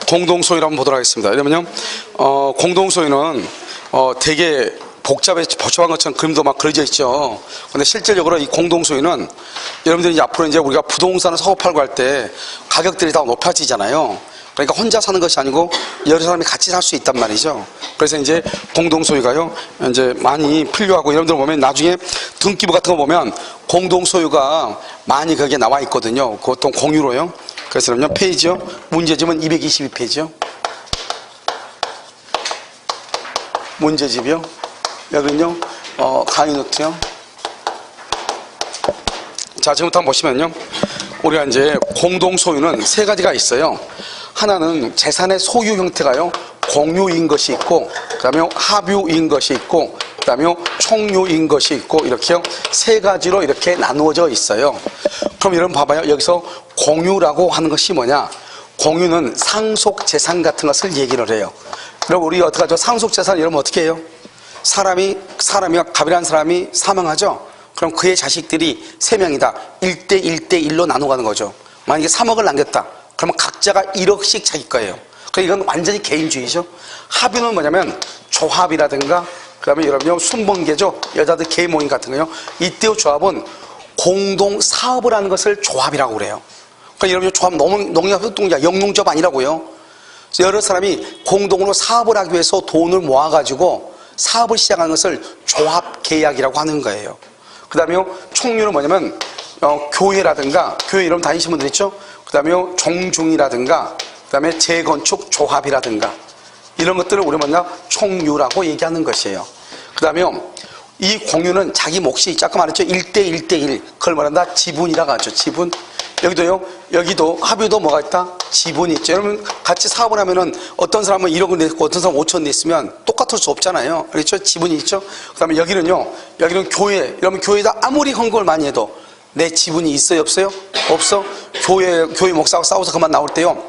공동소유를 한번 보도록 하겠습니다. 왜냐면요, 공동소유는 되게 복잡한 것처럼 그림도 막 그려져 있죠. 근데 실질적으로 이 공동소유는 여러분들이 이제 앞으로 이제 우리가 부동산을 사고 팔고 할 때 가격들이 다 높아지잖아요. 그러니까 혼자 사는 것이 아니고 여러 사람이 같이 살 수 있단 말이죠. 그래서 이제 공동소유가요, 이제 많이 필요하고, 여러분들 보면 나중에 등기부 같은 거 보면 공동소유가 많이 거기에 나와 있거든요. 보통 공유로요. 그래서 몇 페이지요? 문제집은 222페이지요. 문제집이요. 여기는요, 강의 노트요. 자, 지금부터 한번 보시면요, 우리가 이제 공동소유는 세 가지가 있어요. 하나는 재산의 소유 형태가요, 공유인 것이 있고, 그 다음에 합유인 것이 있고, 그 다음에 총유인 것이 있고, 이렇게요, 세 가지로 이렇게 나누어져 있어요. 그럼 여러분 봐봐요. 여기서 공유라고 하는 것이 뭐냐? 공유는 상속재산 같은 것을 얘기를 해요. 그럼 우리 어떻게 하죠? 상속재산 이러면 어떻게 해요? 사람이 갑이라는 사람이 사망하죠? 그럼 그의 자식들이 3명이다. 1대 1대 1로 나눠가는 거죠. 만약에 3억을 남겼다. 그러면 각자가 1억씩 자기 거예요. 그러니까 이건 완전히 개인주의죠. 합유는 뭐냐면 조합이라든가, 그 다음에 여러분요, 순번개죠. 여자들 개 모임 같은 거요. 이때의 조합은 공동 사업을 하는 것을 조합이라고 그래요. 그러니까 여러분 조합 농협협동조합 영농조합 아니라고요. 여러 사람이 공동으로 사업을 하기 위해서 돈을 모아가지고 사업을 시작하는 것을 조합계약이라고 하는 거예요. 그 다음에 총유는 뭐냐면 교회라든가, 교회 이름 다니시는 분들 있죠. 그 다음에 종중이라든가, 그 다음에 재건축 조합이라든가, 이런 것들을 우리 뭐냐, 총유라고 얘기하는 것이에요. 그 다음에 이 공유는 자기 몫이 있죠. 아까 말했죠. 1대 1대 1. 그걸 말한다 지분이라고 하죠. 지분. 여기도요, 여기도 합유도 뭐가 있다? 지분이 있죠. 여러분 같이 사업을 하면은 어떤 사람은 1억을 냈고 어떤 사람은 5천 냈으면 똑같을 수 없잖아요. 그렇죠? 지분이 있죠. 그 다음에 여기는요, 여기는 교회. 여러분 교회에다 아무리 헌금을 많이 해도 내 지분이 있어요? 없어요? 없어. 교회 목사하고 싸워서 그만 나올 때요,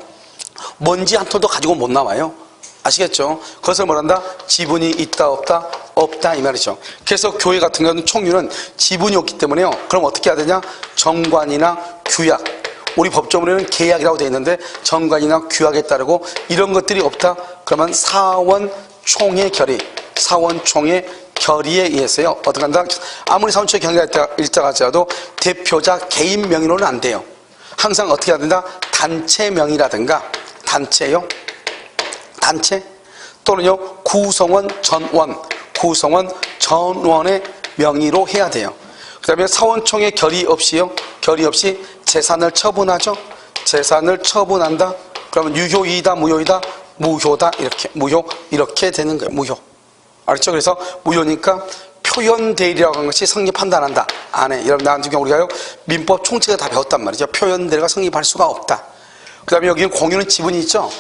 먼지 한 톨도 가지고 못 나와요. 아시겠죠? 그것을 뭐란다? 지분이 있다 없다? 없다 이 말이죠. 그래서 교회 같은 경우는 총유는 지분이 없기 때문에요, 그럼 어떻게 해야 되냐? 정관이나 규약, 우리 법조문에는 계약이라고 되어 있는데 정관이나 규약에 따르고 이런 것들이 없다? 그러면 사원총의 결의, 사원총의 결의에 의해서요, 어떻게 한다? 아무리 사원총의 결의가 있다 할지라도 대표자 개인 명의로는 안 돼요. 항상 어떻게 해야 된다? 단체 명의라든가, 단체요, 단체 또는요 구성원 전원의 명의로 해야 돼요. 그 다음에 사원총의 결의 없이요, 결의 없이 재산을 처분하죠. 재산을 처분한다. 그러면 유효이다 무효이다? 무효다. 이렇게 되는 거예요. 무효. 알았죠? 그래서 무효니까 표현대리라고 하는 것이 성립한다 안 한다? 안 해. 여러분 나중에 우리가요 민법 총칙을 다 배웠단 말이죠. 표현대리가 성립할 수가 없다. 그 다음에 여기는 공유는 지분이 있죠.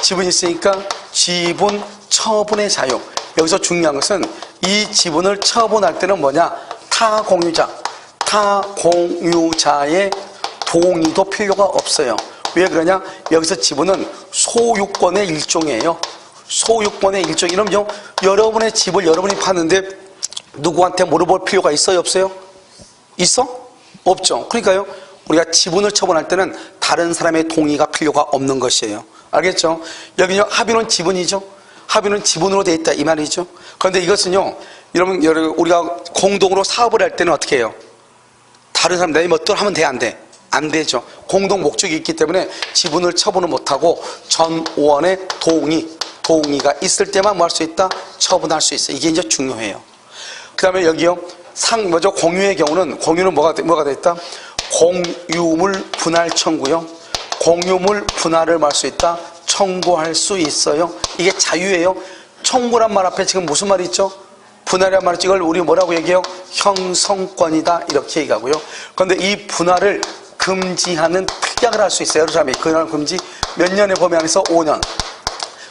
지분이 있으니까 지분 처분의 자유. 여기서 중요한 것은 이 지분을 처분할 때는 뭐냐? 타공유자의 동의도 필요가 없어요. 왜 그러냐? 여기서 지분은 소유권의 일종이에요. 소유권의 일종. 이러면요, 여러분의 집을 여러분이 파는데 누구한테 물어볼 필요가 있어요? 없어요? 있어? 없죠. 그러니까요, 우리가 지분을 처분할 때는 다른 사람의 동의가 필요가 없는 것이에요. 알겠죠? 여기는 합유는 지분이죠. 합유는 지분으로 되어 있다 이 말이죠. 그런데 이것은요, 여러분 우리가 공동으로 사업을 할 때는 어떻게 해요? 다른 사람 내가 뭐 또 하면 돼? 안 돼? 안 되죠. 공동 목적이 있기 때문에 지분을 처분을 못하고 전원의 동의가 있을 때만 뭐 할 수 있다? 처분할 수 있어요. 이게 이제 중요해요. 그 다음에 여기요, 공유의 경우는, 공유는 뭐가 돼 있다? 공유물 분할 청구요. 공유물 분할을 할 수 있다? 청구할 수 있어요. 이게 자유예요. 청구란 말 앞에 지금 무슨 말이 있죠? 분할이란 말이 있죠. 이걸 우리 뭐라고 얘기해요? 형성권이다 이렇게 얘기하고요. 그런데 이 분할을 금지하는 특약을 할 수 있어요. 여러 사람이 분할 금지 몇 년의 범위 안에서 5년.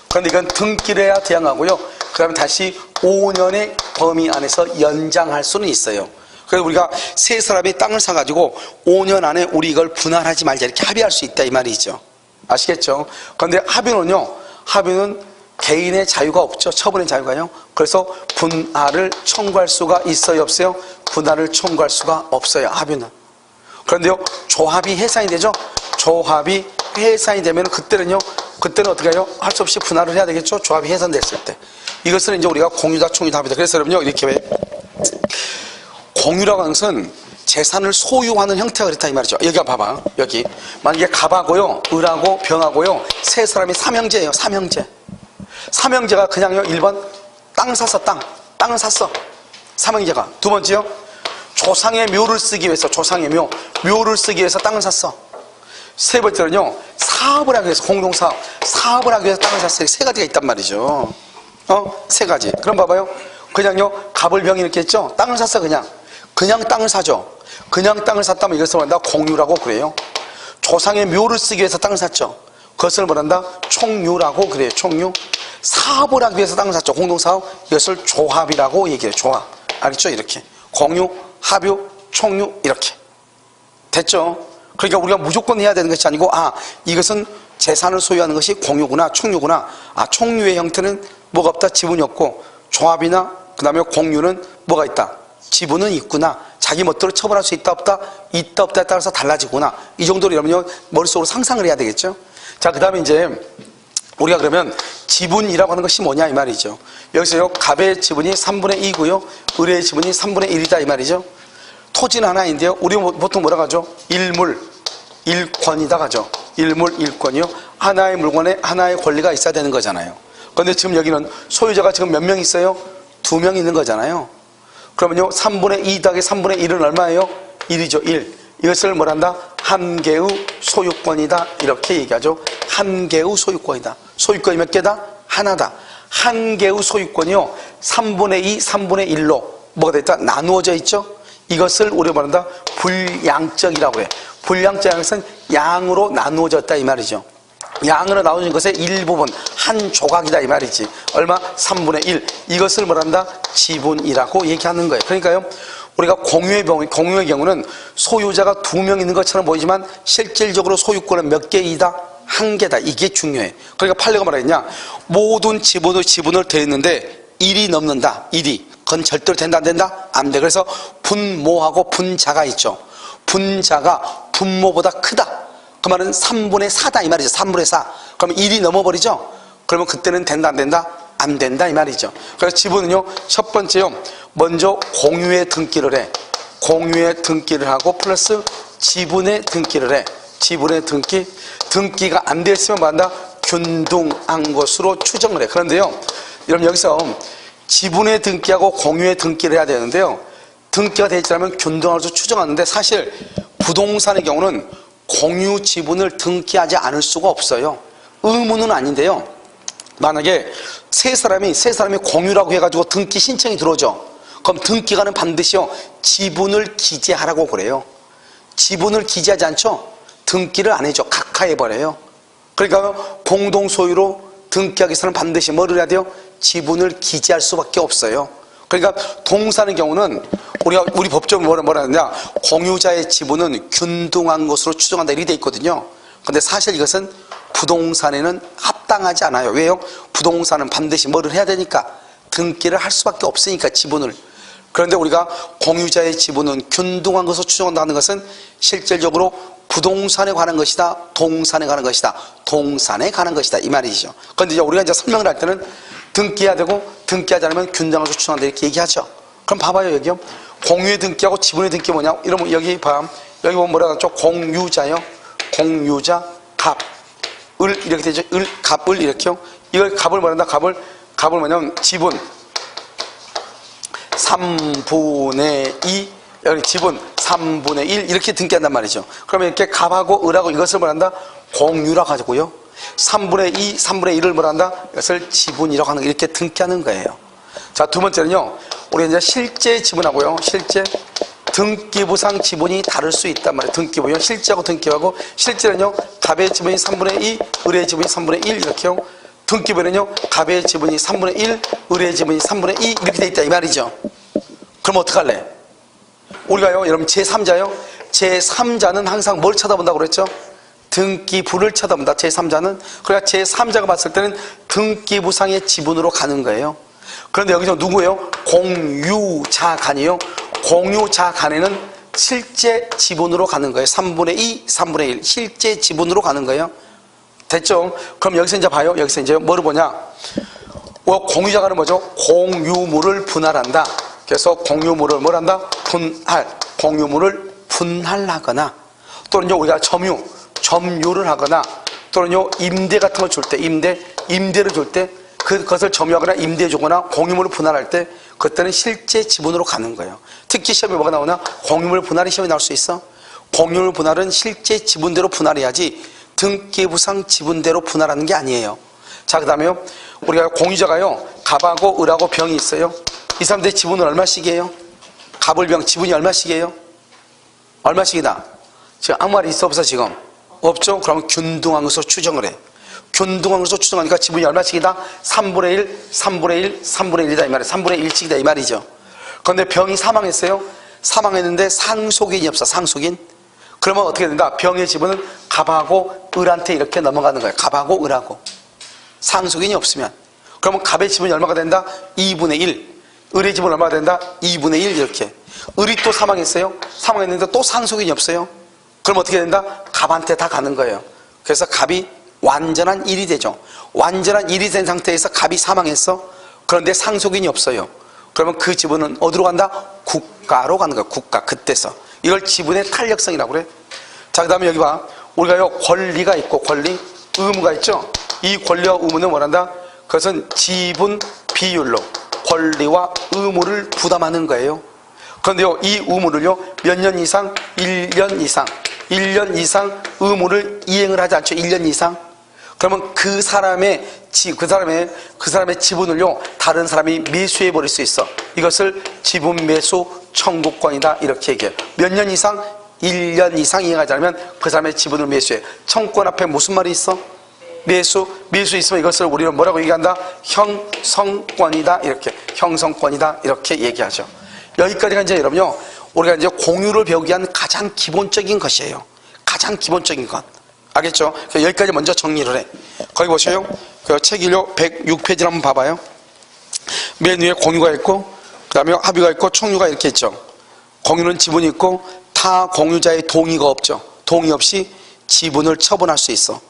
그런데 이건 등기를 해야 대항하고요. 그 다음에 다시 5년의 범위 안에서 연장할 수는 있어요. 그래서 우리가 세 사람이 땅을 사가지고 5년 안에 우리 이걸 분할하지 말자 이렇게 합의할 수 있다 이 말이죠. 아시겠죠? 그런데 합의는 개인의 자유가 없죠. 처분의 자유가요. 그래서 분할을 청구할 수가 있어요? 없어요? 분할을 청구할 수가 없어요. 합의는. 그런데요, 조합이 해산이 되죠. 조합이 해산이 되면 그때는요, 그때는 어떻게 해요? 할 수 없이 분할을 해야 되겠죠? 조합이 훼손됐을 때. 이것을 이제 우리가 공유다, 총유다 합니다. 그래서 여러분요, 이렇게 왜 공유라고 하는 것은 재산을 소유하는 형태가 그렇다 이 말이죠. 여기 봐봐. 여기. 만약에 갑하고요, 을하고 병하고요, 세 사람이 삼형제예요. 삼형제. 삼형제가 그냥요, 1번 땅 샀어, 땅을 샀어. 삼형제가. 두 번째요, 조상의 묘를 쓰기 위해서, 조상의 묘를 쓰기 위해서 땅을 샀어. 세 번째는요, 사업을 하기 위해서, 공동사업, 사업을 하기 위해서 땅을 샀어요. 세 가지가 있단 말이죠. 세 가지. 그럼 봐봐요. 그냥요, 갑을 병이 이렇게 했죠? 땅을 샀어, 그냥 땅을 사죠. 그냥 땅을 샀다면 이것을 뭐란다? 공유라고 그래요. 조상의 묘를 쓰기 위해서 땅을 샀죠. 그것을 뭐란다? 총유라고 그래요. 총유. 사업을 하기 위해서 땅을 샀죠. 공동사업. 이것을 조합이라고 얘기해요. 조합. 알겠죠? 이렇게. 공유, 합유, 총유 이렇게. 됐죠? 그러니까 우리가 무조건 해야 되는 것이 아니고, 이것은 재산을 소유하는 것이 공유구나, 총유구나. 총유의 형태는 뭐가 없다? 지분이 없고, 조합이나 그 다음에 공유는 뭐가 있다? 지분은 있구나. 자기 멋대로 처분할 수 있다 없다? 있다 없다에 따라서 달라지구나. 이 정도로 여러분이 머릿속으로 상상을 해야 되겠죠. 자, 그 다음에 이제 우리가 그러면 지분이라고 하는 것이 뭐냐 이 말이죠. 여기서요, 갑의 지분이 3분의 2고요 을의 지분이 3분의 1이다 이 말이죠. 토지는 하나인데요, 우리 보통 뭐라고 하죠? 일물 일권이다 하죠. 일물 일권이요, 하나의 물건에 하나의 권리가 있어야 되는 거잖아요. 그런데 지금 여기는 소유자가 지금 몇 명 있어요? 2명 있는 거잖아요. 그러면요, 3분의 2 더하기 3분의 1은 얼마예요? 1이죠. 1. 이것을 뭐란다? 한 개의 소유권이다. 이렇게 얘기하죠. 한 개의 소유권이다. 소유권이 몇 개다? 하나다. 한 개의 소유권이요, 3분의 2, 3분의 1로 뭐가 됐다? 나누어져 있죠. 이것을 우리가 말한다? 불양적이라고 해. 불양적인 것은 양으로 나누어졌다 이 말이죠. 양으로 나누어진 것의 일부분, 한 조각이다 이 말이지. 얼마? 3분의 1. 이것을 뭐란다? 지분이라고 얘기하는 거예요. 그러니까요, 우리가 공유의 경우는 소유자가 2명 있는 것처럼 보이지만 실질적으로 소유권은 몇 개이다? 한 개다. 이게 중요해. 그러니까 판례가 말하겠냐? 모든 지분을 더했는데 1이 넘는다. 1이. 그건 절대로 된다 안 된다? 안 돼. 그래서 분모하고 분자가 있죠. 분자가 분모보다 크다. 그 말은 3분의 4다 이 말이죠. 3분의 4. 그러면 1이 넘어버리죠. 그러면 그때는 된다 안 된다? 안 된다 이 말이죠. 그래서 지분은요, 첫 번째요, 먼저 공유의 등기를 해. 공유의 등기를 하고 플러스 지분의 등기를 해. 지분의 등기가 안 됐으면 뭐한다? 균등한 것으로 추정을 해. 그런데요, 여러분 여기서 지분의 등기하고 공유의 등기를 해야 되는데요, 등기가 되어 있지 않으면 균등한 것으로 추정하는데, 사실 부동산의 경우는 공유 지분을 등기하지 않을 수가 없어요. 의무는 아닌데요, 만약에 세 사람이 공유라고 해가지고 등기 신청이 들어오죠. 그럼 등기관은 반드시요, 지분을 기재하라고 그래요. 지분을 기재하지 않죠? 등기를 안 해줘. 각하해버려요. 그러니까 공동소유로 등기하기 위해서는 반드시 뭐를 해야 돼요? 지분을 기재할 수밖에 없어요. 그러니까 동산의 경우는 우리 법적으로 뭐라 하느냐? 공유자의 지분은 균등한 것으로 추정한다 이렇게 돼 있거든요. 근데 사실 이것은 부동산에는 합당하지 않아요. 왜요? 부동산은 반드시 뭐를 해야 되니까? 등기를 할 수밖에 없으니까, 지분을. 그런데 우리가 공유자의 지분은 균등한 것으로 추정한다는 것은 실질적으로 부동산에 관한 것이다, 동산에 관한 것이다, 동산에 관한 것이다 이 말이죠. 그런데 이제 우리가 이제 설명을 할 때는 등기해야 되고 등기하지 않으면 균등한 것으로 추정한다 이렇게 얘기하죠. 그럼 봐봐요. 여기요, 공유의 등기하고 지분의 등기 뭐냐? 이러면 여기 봐. 여기 보면 뭐라고 하죠? 공유자요. 공유자, 갑, 을 이렇게 되죠. 을, 갑, 을 이렇게요. 이걸 갑을 뭐란다? 갑을 뭐냐면 지분 3분의 2, 여기 지분 3분의 1 이렇게 등기한단 말이죠. 그러면 이렇게 갑하고 을하고 이것을 뭐란다? 공유라고 하고요. 3분의 2, 3분의 1을 뭐란다? 이것을 지분이라고 하는 거, 이렇게 등기하는 거예요. 자, 두 번째는요, 우리 이제 실제 지분하고요, 실제 등기부상 지분이 다를 수 있단 말이에요. 등기부요, 실제하고 등기부하고, 실제는요, 갑의 지분이 3분의 2, 을의 지분이 3분의 1 이렇게요. 등기부는요, 갑의 지분이 3분의 1, 을의 지분이 3분의 2 이렇게 돼 있다 이 말이죠. 그럼 어떡할래? 우리가요, 여러분 제3자요, 제3자는 항상 뭘 쳐다본다고 그랬죠? 등기부를 쳐다본다. 제3자는. 그러니까 제3자가 봤을 때는 등기부상의 지분으로 가는 거예요. 그런데 여기서 누구예요? 공유자간이요. 공유자간에는 실제 지분으로 가는 거예요. 3분의 2, 3분의 1 실제 지분으로 가는 거예요. 됐죠? 그럼 여기서 이제 봐요. 여기서 이제 뭐를 보냐? 공유자가는 뭐죠? 공유물을 분할한다. 그래서 공유물을 뭘 한다? 분할. 공유물을 분할하거나, 또는 이제 우리가 점유를 하거나, 또는 임대 같은 걸 줄 때, 임대를 줄 때, 그것을 점유하거나 임대해 주거나 공유물을 분할할 때, 그때는 실제 지분으로 가는 거예요. 특히 시험에 뭐가 나오나? 공유물 분할이 시험에 나올 수 있어. 공유물 분할은 실제 지분대로 분할해야지 등기부상 지분대로 분할하는 게 아니에요. 자, 그 다음에요. 우리가 공유자가요, 갑하고 을하고 병이 있어요. 이 사람들의 지분은 얼마씩이에요? 갑을병 지분이 얼마씩이에요? 얼마씩이다? 지금 아무 말이 있어 없어 지금? 없죠? 그러면 균등한 것으로 추정을 해. 균등한 것으로 추정하니까 지분이 얼마씩이다? 3분의 1, 3분의 1, 3분의 1이다 이 말이에요. 3분의 1씩이다 이 말이죠. 그런데 병이 사망했어요. 사망했는데 상속인이 없어. 상속인. 그러면 어떻게 된다? 병의 지분은 갑하고 을한테 이렇게 넘어가는 거예요. 갑하고 을하고. 상속인이 없으면. 그러면 갑의 지분이 얼마가 된다? 2분의 1. 을의 지분은 얼마가 된다? 2분의 1 이렇게. 을이 또 사망했어요. 사망했는데 또 상속인이 없어요. 그럼 어떻게 된다? 갑한테 다 가는 거예요. 그래서 갑이 완전한 1이 되죠. 완전한 1이 된 상태에서 갑이 사망했어. 그런데 상속인이 없어요. 그러면 그 지분은 어디로 간다? 국가로 가는 거야. 국가. 그때서. 이걸 지분의 탄력성이라고 그래. 자, 그 다음에 여기 봐. 우리가요, 권리가 있고 권리, 의무가 있죠. 이 권리와 의무는 뭐란다? 그것은 지분 비율로 권리와 의무를 부담하는 거예요. 그런데요, 이 의무를요, 몇 년 이상? 1년 이상. 1년 이상 의무를 이행을 하지 않죠. 1년 이상. 그러면 그 사람의 지분을요, 다른 사람이 매수해 버릴 수 있어. 이것을 지분 매수 청구권이다. 이렇게 얘기해요. 몇 년 이상? 1년 이상 이행하지 않으면 그 사람의 지분을 매수해. 청구권 앞에 무슨 말이 있어? 매수 있으면 이것을 우리는 뭐라고 얘기한다? 형성권이다. 이렇게. 형성권이다. 이렇게 얘기하죠. 여기까지가 이제 여러분요, 우리가 이제 공유를 배우기 위한 가장 기본적인 것이에요. 가장 기본적인 것. 알겠죠? 여기까지 먼저 정리를 해. 거기 보세요. 그 책일요 106페이지를 한번 봐봐요. 맨 위에 공유가 있고, 그 다음에 합의가 있고, 총유가 이렇게 있죠. 공유는 지분이 있고, 타 공유자의 동의가 없죠. 동의 없이 지분을 처분할 수 있어.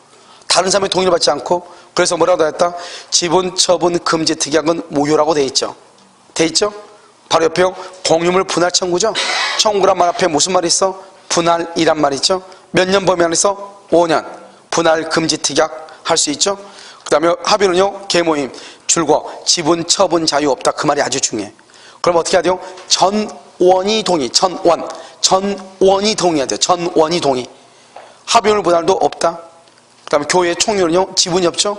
다른 사람의 동의를 받지 않고. 그래서 뭐라고 했다? 지분 처분 금지 특약은 무효라고 돼 있죠. 돼 있죠? 바로 옆에 공유물 분할 청구죠. 청구란 말 앞에 무슨 말이 있어? 분할이란 말이 있죠. 몇 년 범위 안에서? 5년. 분할 금지 특약 할 수 있죠. 그 다음에 합의는요, 계모임 줄거 지분 처분 자유 없다. 그 말이 아주 중요해. 그럼 어떻게 해야 돼요? 전원이 동의. 전원이 동의해야 돼요. 전원이 동의. 합의물 분할도 없다. 그 다음에 교회 총유는요, 지분이 없죠.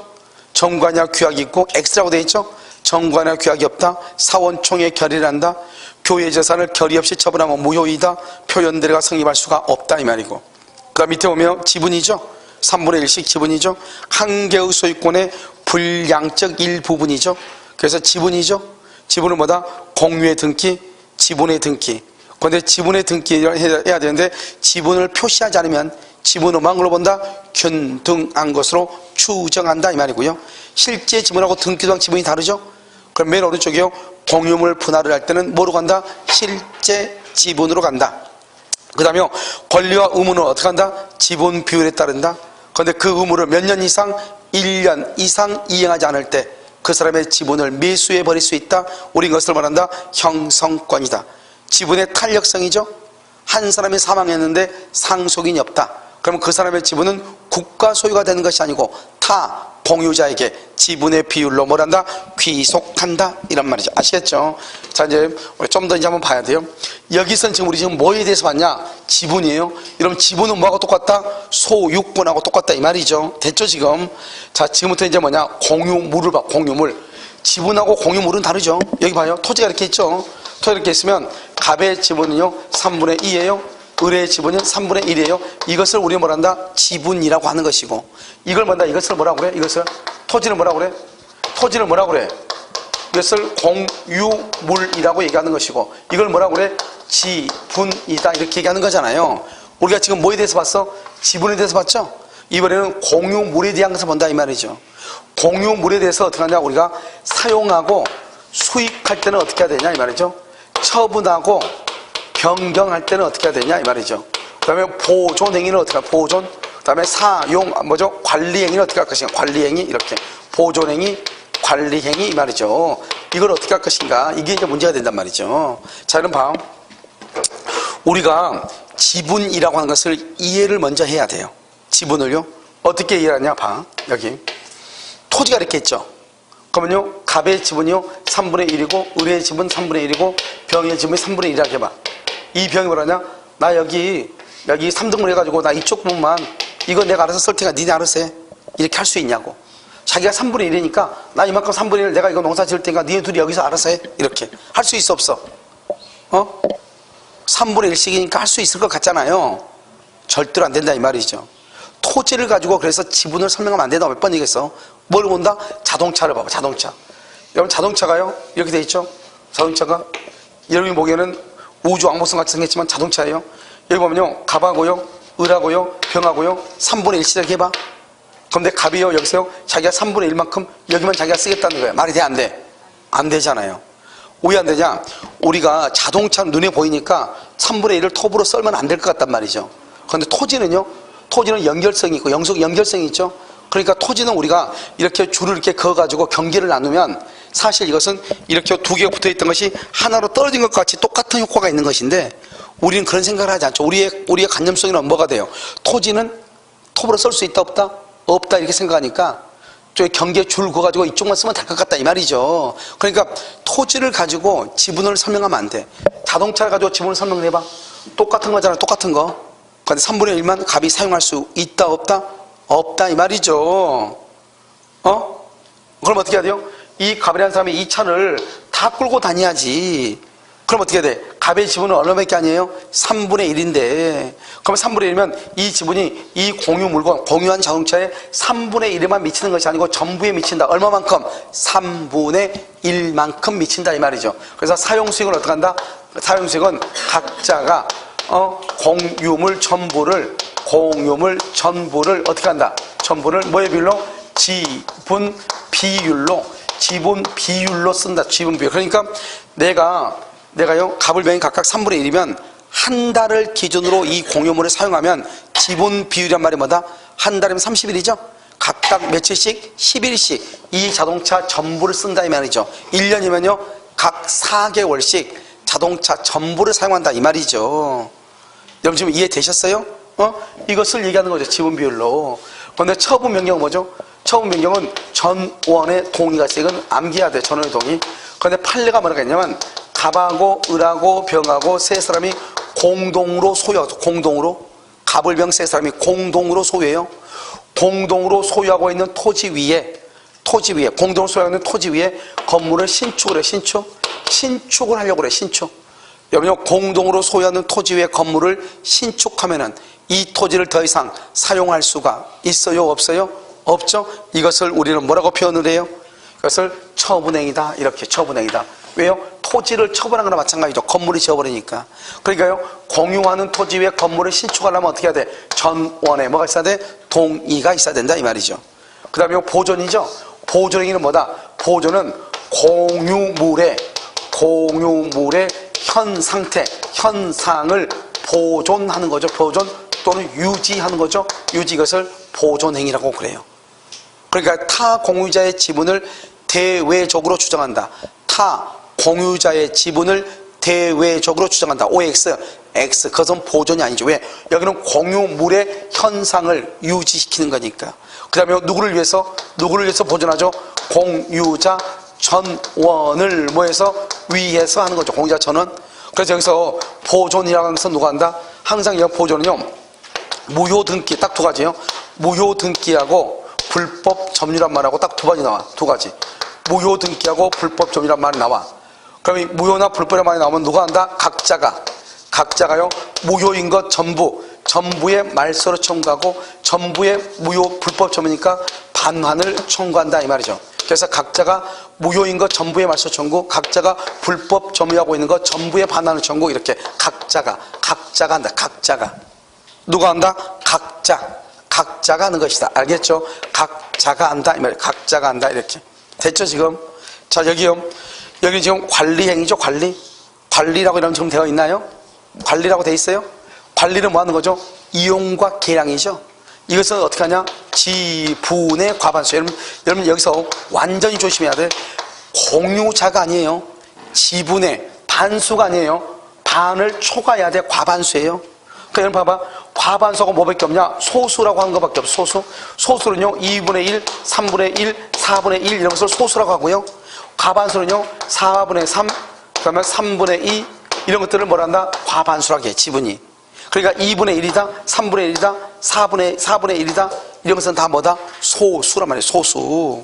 정관이나 규약이 있고, X라고 되어 있죠. 정관이나 규약이 없다. 사원총회 결의를 한다. 교회 재산을 결의 없이 처분하면 무효이다. 표현대로가 성립할 수가 없다 이 말이고. 그 다음 밑에 보면 지분이죠. 3분의 1씩 지분이죠. 한 개의 소유권의 불량적 일부분이죠. 그래서 지분이죠. 지분은 뭐다? 공유의 등기, 지분의 등기. 그런데 지분의 등기를 해야 되는데 지분을 표시하지 않으면 지분은 뭐로 본다? 균등한 것으로 추정한다 이 말이고요. 실제 지분하고 등기부상 지분이 다르죠. 그럼 맨 오른쪽이요, 공유물 분할을 할 때는 뭐로 간다? 실제 지분으로 간다. 그 다음에 권리와 의무는 어떻게 한다? 지분 비율에 따른다. 그런데 그 의무를 몇 년 이상? 1년 이상 이행하지 않을 때 그 사람의 지분을 매수해 버릴 수 있다. 우리 이것을 말한다? 형성권이다. 지분의 탄력성이죠. 한 사람이 사망했는데 상속인이 없다. 그러면 그 사람의 지분은 국가 소유가 되는 것이 아니고 타 공유자에게 지분의 비율로 뭘한다? 귀속한다. 이런 말이죠. 아시겠죠? 자, 이제 우리 좀 더 이제 한번 봐야 돼요. 여기서는 지금 우리 지금 뭐에 대해서 봤냐? 지분이에요. 이러면 지분은 뭐하고 똑같다? 소유권하고 똑같다 이 말이죠. 됐죠 지금? 자, 지금부터 이제 뭐냐? 공유물을 봐. 공유물. 지분하고 공유물은 다르죠. 여기 봐요. 토지가 이렇게 있죠. 토지가 이렇게 있으면 갑의 지분은요 3분의 2예요. 을의 지분은 3분의 1이에요. 이것을 우리가 뭐란다? 지분이라고 하는 것이고, 이걸 뭐다? 이것을 뭐라고 그래? 이것을 토지를 뭐라고 그래? 토지를 뭐라고 그래? 이것을 공유물이라고 얘기하는 것이고, 이걸 뭐라고 그래? 지분이다 이렇게 얘기하는 거잖아요. 우리가 지금 뭐에 대해서 봤어? 지분에 대해서 봤죠? 이번에는 공유물에 대한 것을 본다 이 말이죠. 공유물에 대해서 어떻게 하냐? 우리가 사용하고 수익할 때는 어떻게 해야 되냐 이 말이죠. 처분하고 변경할 때는 어떻게 해야 되냐 이 말이죠. 그 다음에 보존 행위는 어떻게 해야? 보존. 그 다음에 사용, 뭐죠? 관리행위는 어떻게 할 것인가? 관리행위, 이렇게. 보존행위, 관리행위, 이 말이죠. 이걸 어떻게 할 것인가? 이게 이제 문제가 된단 말이죠. 자, 그럼 봐. 우리가 지분이라고 하는 것을 이해를 먼저 해야 돼요. 지분을요. 어떻게 이해하냐? 봐. 여기. 토지가 이렇게 있죠. 그러면요, 갑의 지분이요, 3분의 1이고, 을의 지분 3분의 1이고, 병의 지분이 3분의 1이라고 해봐. 이 병이 뭐라냐? 나 여기 3등분 해가지고, 나 이쪽 부분만, 이거 내가 알아서 쓸 테니까 니네 알아서 해. 이렇게 할 수 있냐고. 자기가 3분의 1이니까, 나 이만큼 3분의 1 내가 이거 농사 지을 테니까, 니네 둘이 여기서 알아서 해. 이렇게. 할 수 있어, 없어? 3분의 1씩이니까 할 수 있을 것 같잖아요. 절대로 안 된다, 이 말이죠. 토지를 가지고 그래서 지분을 설명하면 안 된다. 몇 번 얘기했어? 뭘 본다? 자동차를 봐봐, 자동차. 여러분, 자동차가요, 이렇게 돼 있죠? 자동차가. 여러분이 보기에는 우주 왕복선 같이 생겼지만 자동차예요. 여기 보면요, 갑하고요, 을하고요, 병하고요, 3분의 1씩 이렇게 해봐. 그런데 갑이요, 여기서요, 자기가 3분의 1만큼 여기만 자기가 쓰겠다는 거예요. 말이 돼, 안 돼? 안 되잖아요. 왜 안 되냐? 우리가 자동차 눈에 보이니까 3분의 1을 톱으로 썰면 안 될 것 같단 말이죠. 그런데 토지는요, 토지는 연결성이 있고 연결성이 있죠. 그러니까 토지는 우리가 이렇게 줄을 이렇게 그어가지고 경계를 나누면 사실 이것은 이렇게 두 개가 붙어있던 것이 하나로 떨어진 것과 같이 똑같은 효과가 있는 것인데 우리는 그런 생각을 하지 않죠. 우리의 관념성에는 뭐가 돼요? 토지는 톱으로 썰 수 있다 없다? 없다 이렇게 생각하니까 저기 경계 줄 그어가지고 이쪽만 쓰면 될 것 같다 이 말이죠. 그러니까 토지를 가지고 지분을 설명하면 안 돼. 자동차를 가지고 지분을 설명을 해봐. 똑같은 거잖아, 똑같은 거. 그런데 3분의 1만 갑이 사용할 수 있다 없다? 없다 이 말이죠. 그럼 어떻게 해야 돼요? 이 갑이라는 사람이 이 차를 다 끌고 다녀야지. 그럼 어떻게 돼? 갑의 지분은 얼마밖에 아니에요? 3분의 1인데 그럼 3분의 1이면 이 지분이 이 공유 물건, 공유한 자동차에 3분의 1에만 미치는 것이 아니고 전부에 미친다. 얼마만큼? 3분의 1만큼 미친다 이 말이죠. 그래서 사용수익은 어떻게 한다? 사용수익은 각자가 공유물 전부를 어떻게 한다? 전부를 뭐의 비율로? 지분 비율로 쓴다. 지분 비율. 그러니까 내가요, 갑을 병이 각각 3분의 1이면 한 달을 기준으로 이 공유물을 사용하면 지분 비율이란 말이 뭐다? 한 달이면 30일이죠? 각각 며칠씩? 10일씩 이 자동차 전부를 쓴다 이 말이죠. 1년이면요, 각 4개월씩 자동차 전부를 사용한다 이 말이죠. 여러분 지금 이해되셨어요? 이것을 얘기하는 거죠. 지분 비율로. 그런데 처분 변경은 뭐죠? 처분 변경은 전원의 동의가 있어요. 이건 암기해야 돼. 전원의 동의. 그런데 판례가 뭐라고 했냐면 갑하고 을하고 병하고 세 사람이 공동으로 소유하고, 공동으로 갑을 병 세 사람이 공동으로 소유해요. 공동으로 소유하고 있는 토지 위에 공동으로 소유하고 있는 토지 위에 건물을 신축을 해. 신축을 하려고 그래. 신축. 여러분요, 공동으로 소유하는 토지 위에 건물을 신축하면은 이 토지를 더 이상 사용할 수가 있어요? 없어요? 없죠? 이것을 우리는 뭐라고 표현을 해요? 이것을 처분행위다. 이렇게 처분행위다. 왜요? 토지를 처분한 거나 마찬가지죠. 건물이 지어버리니까. 그러니까요, 공유하는 토지 위에 건물을 신축하려면 어떻게 해야 돼? 전원에 뭐가 있어야 돼? 동의가 있어야 된다 이 말이죠. 그 다음에 보존이죠. 보존행위는 뭐다? 보존은 공유물의 현 상태, 현상을 보존하는 거죠. 보존 또는 유지하는 거죠. 유지, 이것을 보존행위라고 그래요. 그러니까 타 공유자의 지분을 대외적으로 주장한다. 타 공유자의 지분을 대외적으로 주장한다. OX, X. 그것은 보존이 아니죠. 왜? 여기는 공유물의 현상을 유지시키는 거니까. 그 다음에 누구를 위해서 보존하죠? 공유자 전원을 위해서 하는 거죠. 공유자 전원. 그래서 여기서 보존이라고 하는 것은 누가 한다? 항상 이 보존은요, 무효등기 딱 두 가지예요. 무효등기하고 불법 점유란 말하고 딱 두 가지 나와. 두 가지. 무효등기하고 불법 점유란 말이 나와. 그럼 이 무효나 불법이란 말이 나오면 누가 한다? 각자가요, 무효인 것 전부의 말소를 청구하고 전부의 무효 불법 점유니까 반환을 청구한다 이 말이죠. 그래서 각자가 무효인 것 전부의 말소 청구, 각자가 불법 점유하고 있는 것 전부의 반환을 청구, 이렇게 각자가 한다. 각자가 누가 한다? 각자가 하는 것이다. 알겠죠? 각자가 한다 이 말이에요. 각자가 한다. 이렇게 됐죠 지금? 자, 여기 지금 관리행위죠. 관리라고 이러면 지금 되어 있나요? 관리라고 되어 있어요? 관리는 뭐 하는 거죠? 이용과 계량이죠. 이것은 어떻게 하냐? 지분의 과반수. 여러분 여기서 완전히 조심해야 돼. 공유자가 아니에요. 지분의 반수가 아니에요. 반을 초과해야 돼. 과반수예요. 그러니까 여러분 봐봐. 과반수가 뭐밖에 없냐? 소수라고 하는 것밖에 없어. 소수. 소수는요 2분의 1, 3분의 1, 4분의 1 이런 것을 소수라고 하고요. 과반수는요 4분의 3, 그러면 3분의 2 이런 것들을 뭐라 한다? 과반수라고 해. 지분이. 그러니까 2분의 1이다, 3분의 1이다, 4분의 1이다 이런 것은 다 뭐다? 소수란 말이에요. 소수.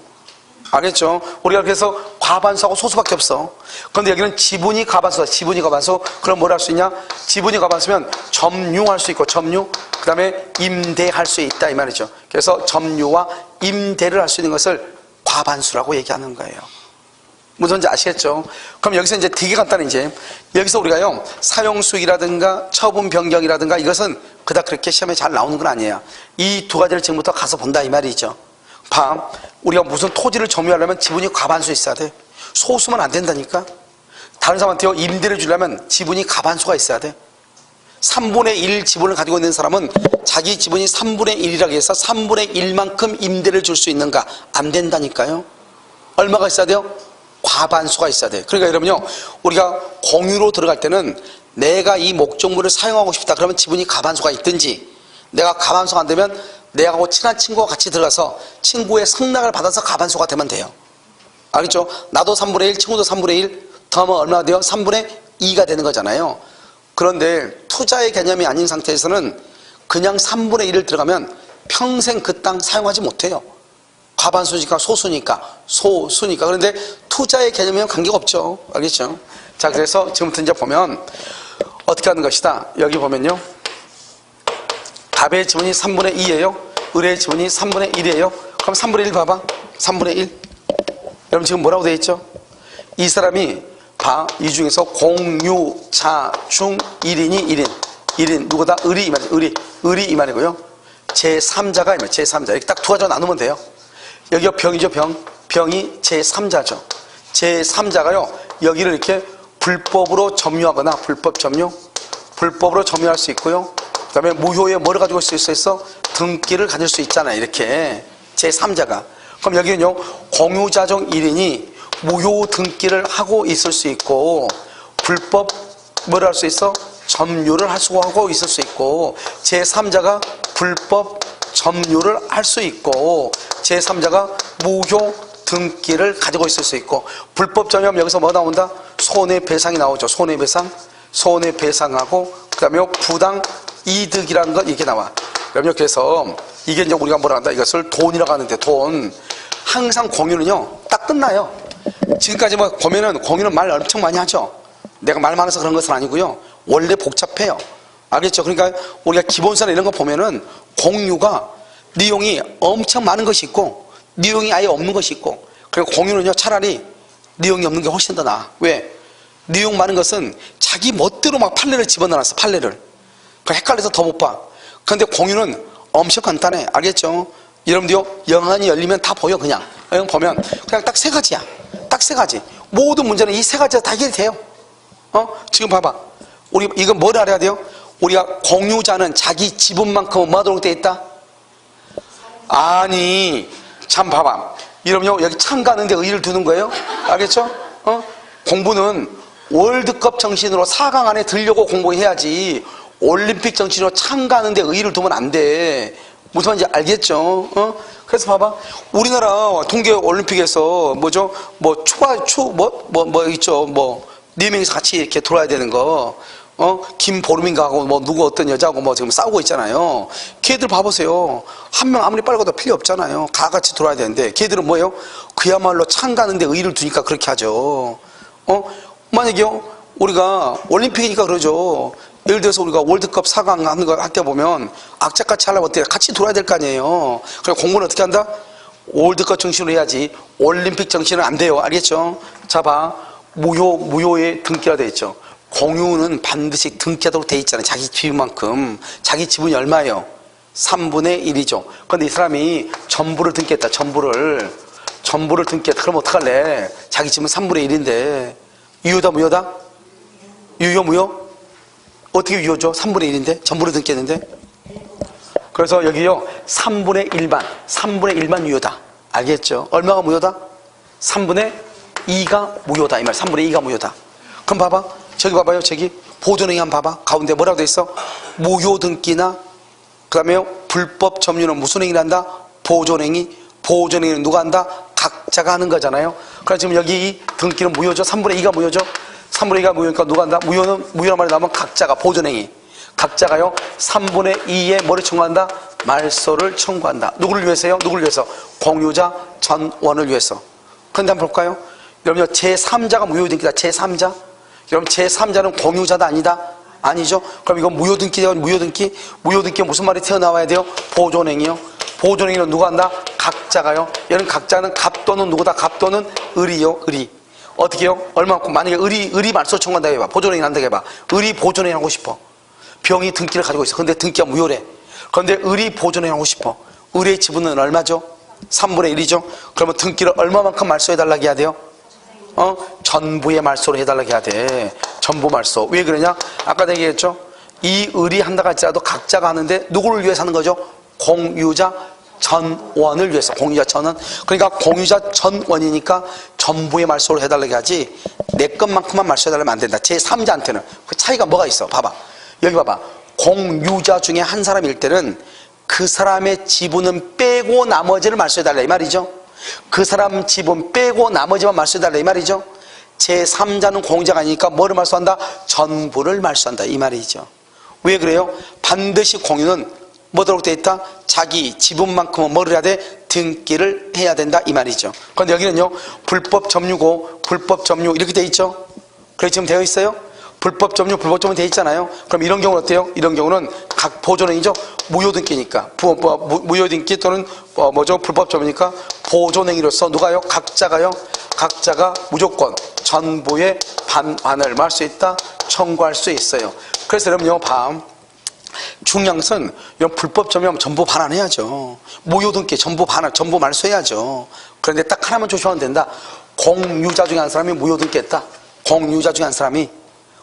알겠죠? 우리가 그래서 과반수하고 소수밖에 없어. 그런데 여기는 지분이 과반수다. 지분이 과반수. 그럼 뭘 할 수 있냐? 지분이 과반수면 점유할 수 있고 점유, 그 다음에 임대할 수 있다 이 말이죠. 그래서 점유와 임대를 할 수 있는 것을 과반수라고 얘기하는 거예요. 무슨 말인지 아시겠죠? 그럼 여기서 이제 되게 간단해. 이제 여기서 우리가요 사용수익이라든가 처분 변경이라든가 이것은 그닥 그렇게 시험에 잘 나오는 건 아니에요. 이 두 가지를 지금부터 가서 본다 이 말이죠. 봐, 우리가 무슨 토지를 점유하려면 지분이 과반수 있어야 돼. 소수면 안 된다니까. 다른 사람한테 임대를 주려면 지분이 과반수가 있어야 돼. 3분의 1 지분을 가지고 있는 사람은 자기 지분이 3분의 1이라고 해서 3분의 1만큼 임대를 줄 수 있는가? 안 된다니까요. 얼마가 있어야 돼요? 과반수가 있어야 돼. 그러니까 여러분요, 우리가 공유로 들어갈 때는 내가 이 목적물을 사용하고 싶다 그러면 지분이 과반수가 있든지, 내가 과반수가 안 되면 내하고 친한 친구와 같이 들어가서 친구의 승낙을 받아서 과반수가 되면 돼요. 알겠죠? 나도 3분의 1, 친구도 3분의 1 더하면 얼마가 돼요? 3분의 2가 되는 거잖아요. 그런데 투자의 개념이 아닌 상태에서는 그냥 3분의 1을 들어가면 평생 그 땅 사용하지 못해요. 과반수니까 소수니까. 그런데 투자의 개념이랑 관계가 없죠. 알겠죠? 자, 그래서 지금부터 이제 보면 어떻게 하는 것이다. 여기 보면요, 답의 지분이 3분의 2예요 을의 지분이 3분의 1이에요 그럼 3분의 1 봐봐. 3분의 1. 여러분 지금 뭐라고 되어 있죠? 이 사람이 봐, 이 중에서 공유자 중 1인이 1인 누구다? 을이 이 말이죠. 을이 이 말이고요. 제3자가 이 말, 제3자. 이렇게 딱 두 가지로 나누면 돼요. 여기가 병이죠. 병이 제3자죠. 제3자가요 여기를 이렇게 불법으로 점유하거나 불법으로 점유할 수 있고요. 그 다음에 무효의 뭐를 가지고 있을 수 있어? 등기를 가질 수 있잖아요. 이렇게 제3자가. 그럼 여기는요 공유자 중 1인이 무효 등기를 하고 있을 수 있고, 불법 뭐를 할 수 있어? 점유를 하고 있을 수 있고, 제3자가 불법 점유를 할 수 있고, 제3자가 무효 등기를 가지고 있을 수 있고, 불법 점유하면 여기서 뭐 나온다? 손해배상이 나오죠. 손해배상하고 그 다음에 부당 이득이라는 것 이게 나와. 그래서 이게 이제 우리가 뭐라 한다? 이것을 돈이라고 하는데, 돈. 항상 공유는요 딱 끝나요. 지금까지 뭐 보면은 공유는 말 엄청 많이 하죠. 내가 말 많아서 그런 것은 아니고요. 원래 복잡해요. 알겠죠? 그러니까 우리가 기본서나 이런 거 보면은 공유가 내용이 엄청 많은 것이 있고 내용이 아예 없는 것이 있고, 그리고 공유는요 차라리 내용이 없는 게 훨씬 더 나아. 왜? 내용 많은 것은 자기 멋대로 막 판례를 집어넣어놨어. 판례를. 헷갈려서 더 못 봐. 그런데 공유는 엄청 간단해. 알겠죠? 여러분들요 영안이 열리면 다 보여. 그냥 보면 그냥 딱 세 가지야. 딱 세 가지. 모든 문제는 이 세 가지가 다 해결이 돼요. 지금 봐봐. 우리 이거 뭘 알아야 돼요? 우리가 공유자는 자기 지분만큼은 뭐 하도록 되어 있다? 아니 참 봐봐. 여러분요 여기 참가하는 데 의의를 두는 거예요. 알겠죠? 공부는 월드컵 정신으로 4강 안에 들려고 공부해야지 올림픽 정신으로 참가하는 데 의의를 두면 안 돼. 무슨 말인지 알겠죠? 그래서 봐봐. 우리나라 동계 올림픽에서 뭐죠? 뭐 있죠? 네 명이서 같이 이렇게 돌아야 되는 거. 김보름인가 하고 뭐 누구 어떤 여자하고 뭐 지금 싸우고 있잖아요. 걔들 봐보세요. 한 명 아무리 빨리 가도 필요 없잖아요. 다 같이 돌아야 되는데 걔들은 뭐예요? 그야말로 참가하는 데 의의를 두니까 그렇게 하죠. 만약에요 우리가 올림픽이니까 그러죠. 예를 들어서 우리가 월드컵 4강 하는 거 할 때 보면 악착같이 하려면 어때? 같이 돌아야 될 거 아니에요. 그래서 공부는 어떻게 한다? 월드컵 정신으로 해야지 올림픽 정신은 안 돼요. 알겠죠? 자 봐. 무효의 등기가 돼 있죠. 공유는 반드시 등기하도록 돼 있잖아요. 자기 지분만큼. 자기 지분이 얼마예요? 3분의 1이죠. 그런데 이 사람이 전부를 등기했다. 전부를 등기했다. 그럼 어떡할래? 자기 지분 3분의 1인데 유효다 무효다? 유효 무효? 어떻게 유효죠? 3분의 1인데 전부를 등기했는데 그래서 여기요 3분의 1만 무효다. 알겠죠? 얼마가 무효다? 3분의 2가 무효다 이 말. 3분의 2가 무효다. 그럼 봐봐, 저기 봐봐요. 저기 보존행위 한번 봐봐. 가운데 뭐라고 돼 있어? 무효등기나 그 다음에 불법 점유는 무슨 행위를 한다? 보존행위. 보존행위는 누가 한다? 각자가 하는 거잖아요. 그래서 지금 여기 이 등기는 무효죠. 3분의 2가 무효죠. 3분의 2가 무효니까 누가 한다? 무효란 말이 나오면 각자가, 보존행위 각자가요 3분의 2에 뭐를 청구한다? 말소를 청구한다. 누구를 위해서요? 누구를 위해서? 공유자 전원을 위해서. 그런데 한번 볼까요? 여러분요, 제3자가 무효등기다. 제3자. 여러분, 제3자는 공유자다 아니다? 아니죠? 그럼 이건 무효등기죠. 무효등기. 무효등기가 무슨 말이 튀어나와야 돼요? 보존행위요. 보존행위는 누가 한다? 각자가요. 얘는 각자는 갑 또는 누구다? 갑 또는 을이요. 을이. 어떻게 해요? 얼마만큼? 만약에 을이 말소 청구한다고 해봐. 보존행위 한다고 해봐. 을이 보존행위 하고 싶어. 병이 등기를 가지고 있어. 근데 등기가 무효래. 그런데 을이 보존행위 하고 싶어. 을의 지분은 얼마죠? 3분의 1이죠. 그러면 등기를 얼마만큼 말소해달라고 해야 돼요? 전부의 말소로 해달라고 해야 돼. 전부 말소. 왜 그러냐? 아까 얘기했죠? 이 을이 한다고 할지라도 각자가 하는데 누구를 위해서 하는 거죠? 공유자 전원을 위해서. 공유자 전원. 그러니까 공유자 전원이니까 전부의 말소를 해달라고 하지 내 것만큼만 말소해달라면 안 된다. 제3자한테는. 그 차이가 뭐가 있어? 봐봐. 여기 봐봐. 공유자 중에 한 사람일 때는 그 사람의 지분은 빼고 나머지를 말소해달라 이 말이죠. 그 사람 지분 빼고 나머지만 말소해달라 이 말이죠. 제3자는 공유자가 아니니까 뭐를 말소한다? 전부를 말소한다 이 말이죠. 왜 그래요? 반드시 공유는 뭐라고 되어 있다? 자기 지분만큼은 뭐를 해야 돼? 등기를 해야 된다 이 말이죠. 그런데 여기는요 불법 점유고 불법 점유 이렇게 되어 있죠. 그래 지금 되어 있어요? 불법 점유, 불법 점유 되어 있잖아요. 그럼 이런 경우는 어때요? 이런 경우는 각 보존행위죠. 무효등기니까 무효등기 또는 불법 점유니까 보존행위로서 누가요? 각자가요. 각자가 무조건 전부의 반환을 말 수 있다. 청구할 수 있어요. 그래서 여러분요, 중요한 것은 이런 불법 점유하면 전부 반환해야죠. 무효등기 전부 반환, 전부 말소해야죠. 그런데 딱 하나만 조심하면 된다. 공유자 중에 한 사람이 무효등기했다. 공유자 중에 한 사람이.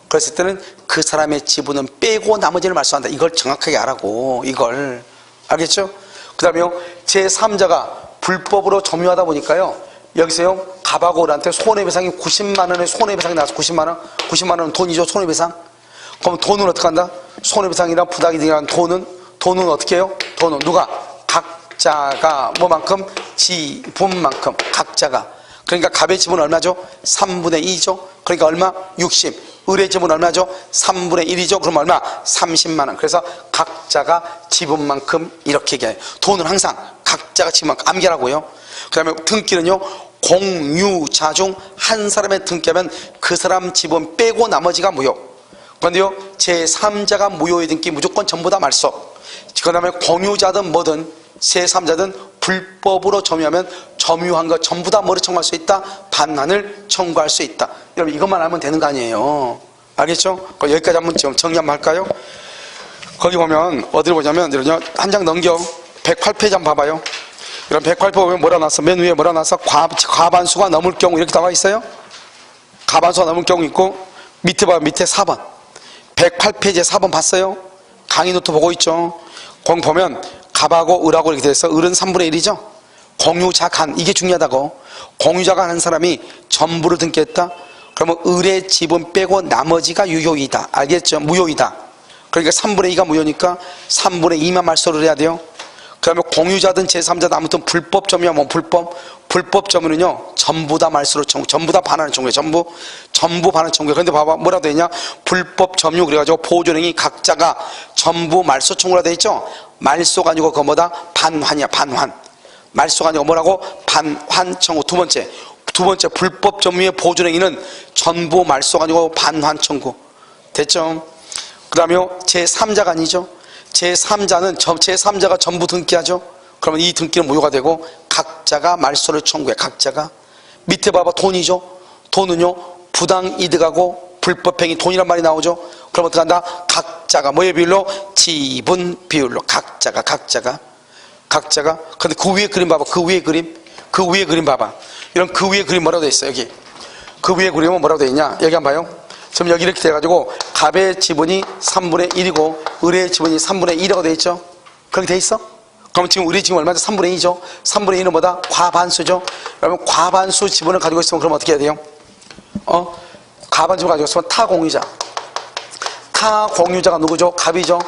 그랬을 때는 그 사람의 지분은 빼고 나머지를 말소한다. 이걸 정확하게 알라고. 이걸. 알겠죠? 그 다음에요. 제3자가 불법으로 점유하다 보니까요. 여기서요. 갑하고 을한테 손해배상이 90만 원의 손해배상이 나와서 90만 원. 90만 원은 돈이죠. 손해배상. 그럼 돈은 어떻게 한다? 손해배상이랑 부당이득이라는 돈은 어떻게 해요? 돈은 누가? 각자가 뭐만큼? 지분만큼. 각자가. 그러니까 갑의 지분은 얼마죠? 3분의 2죠. 그러니까 얼마? 60. 을의 지분은 얼마죠? 3분의 1이죠. 그럼 얼마? 30만 원. 그래서 각자가 지분만큼 이렇게 얘기해요. 돈은 항상 각자가 지분만큼 암기하라고요. 그 다음에 등기는요. 공유자 중 한 사람의 등기하면 그 사람 지분 빼고 나머지가 무효. 그런데요. 제3자가 무효의 등기 무조건 전부 다 말소. 그 다음에 공유자든 뭐든 제3자든 불법으로 점유하면 점유한 거 전부 다 뭐를 청구할 수 있다? 반환을 청구할 수 있다. 여러분 이것만 알면 되는 거 아니에요. 알겠죠? 여기까지 한번 좀 정리 한번 할까요? 거기 보면 어디를 보냐면 한 장 넘겨 108페이지 한번 봐봐요. 이런 108페이지 보면 뭐라 나왔어? 맨 위에 뭐라 나왔어? 과반수가 넘을 경우 이렇게 나와 있어요. 과반수가 넘을 경우 있고 밑에 봐요. 밑에 4번 108페이지에 4번 봤어요? 강의 노트 보고 있죠? 거기 보면 갑하고 을하고 이렇게 돼서 을은 3분의 1이죠. 공유자 간 이게 중요하다고. 공유자가 하는 사람이 전부를 등기했다. 그러면 을의 지분 빼고 나머지가 유효이다. 알겠죠? 무효이다. 그러니까 3분의 2가 무효니까 3분의 2만 말소를 해야 돼요. 그 다음에 공유자든 제3자든 아무튼 불법 점유하면 불법 점유는요 전부 다 말소를 청구, 전부 다 반환을 청구해. 전부 반환 청구해. 그런데 봐봐 뭐라 돼 있냐? 불법 점유 그래가지고 보존행위 각자가 전부 말소 청구라 돼 있죠. 말소가 아니고 그거 뭐다? 반환이야. 반환. 말소가 아니고 뭐라고? 반환 청구. 두 번째 불법 점유의 보존행위는 전부 말소가 아니고 반환 청구. 됐죠? 그 다음에 제3자가 아니죠. 제3자가 전부 등기하죠. 그러면 이 등기는 무효가 되고 각자가 말소를 청구해. 각자가. 밑에 봐봐 돈이죠. 돈은요 부당이득하고 불법행위 돈이란 말이 나오죠. 그럼 어떻게 한다? 각자가 뭐의 비율로? 지분 비율로. 각자가. 근데 그 위에 그림 봐봐. 그 위에 그림 봐봐. 이런 그 위에 그림 뭐라고 돼 있어? 여기 그 위에 그림은 뭐라고 돼 있냐? 여기 한번 봐요. 지금 여기 이렇게 돼가지고 갑의 지분이 3분의 1이고 을의 지분이 3분의 1이라고 돼 있죠. 그렇게 돼 있어? 그럼 지금 우리 지금 얼마죠? 3분의 2죠? 3분의 2는 뭐다? 과반수죠? 그러면 과반수 지분을 가지고 있으면 그럼 어떻게 해야 돼요? 과반 지분을 가지고 있으면 타공유자. 타공유자가 누구죠? 갑이죠?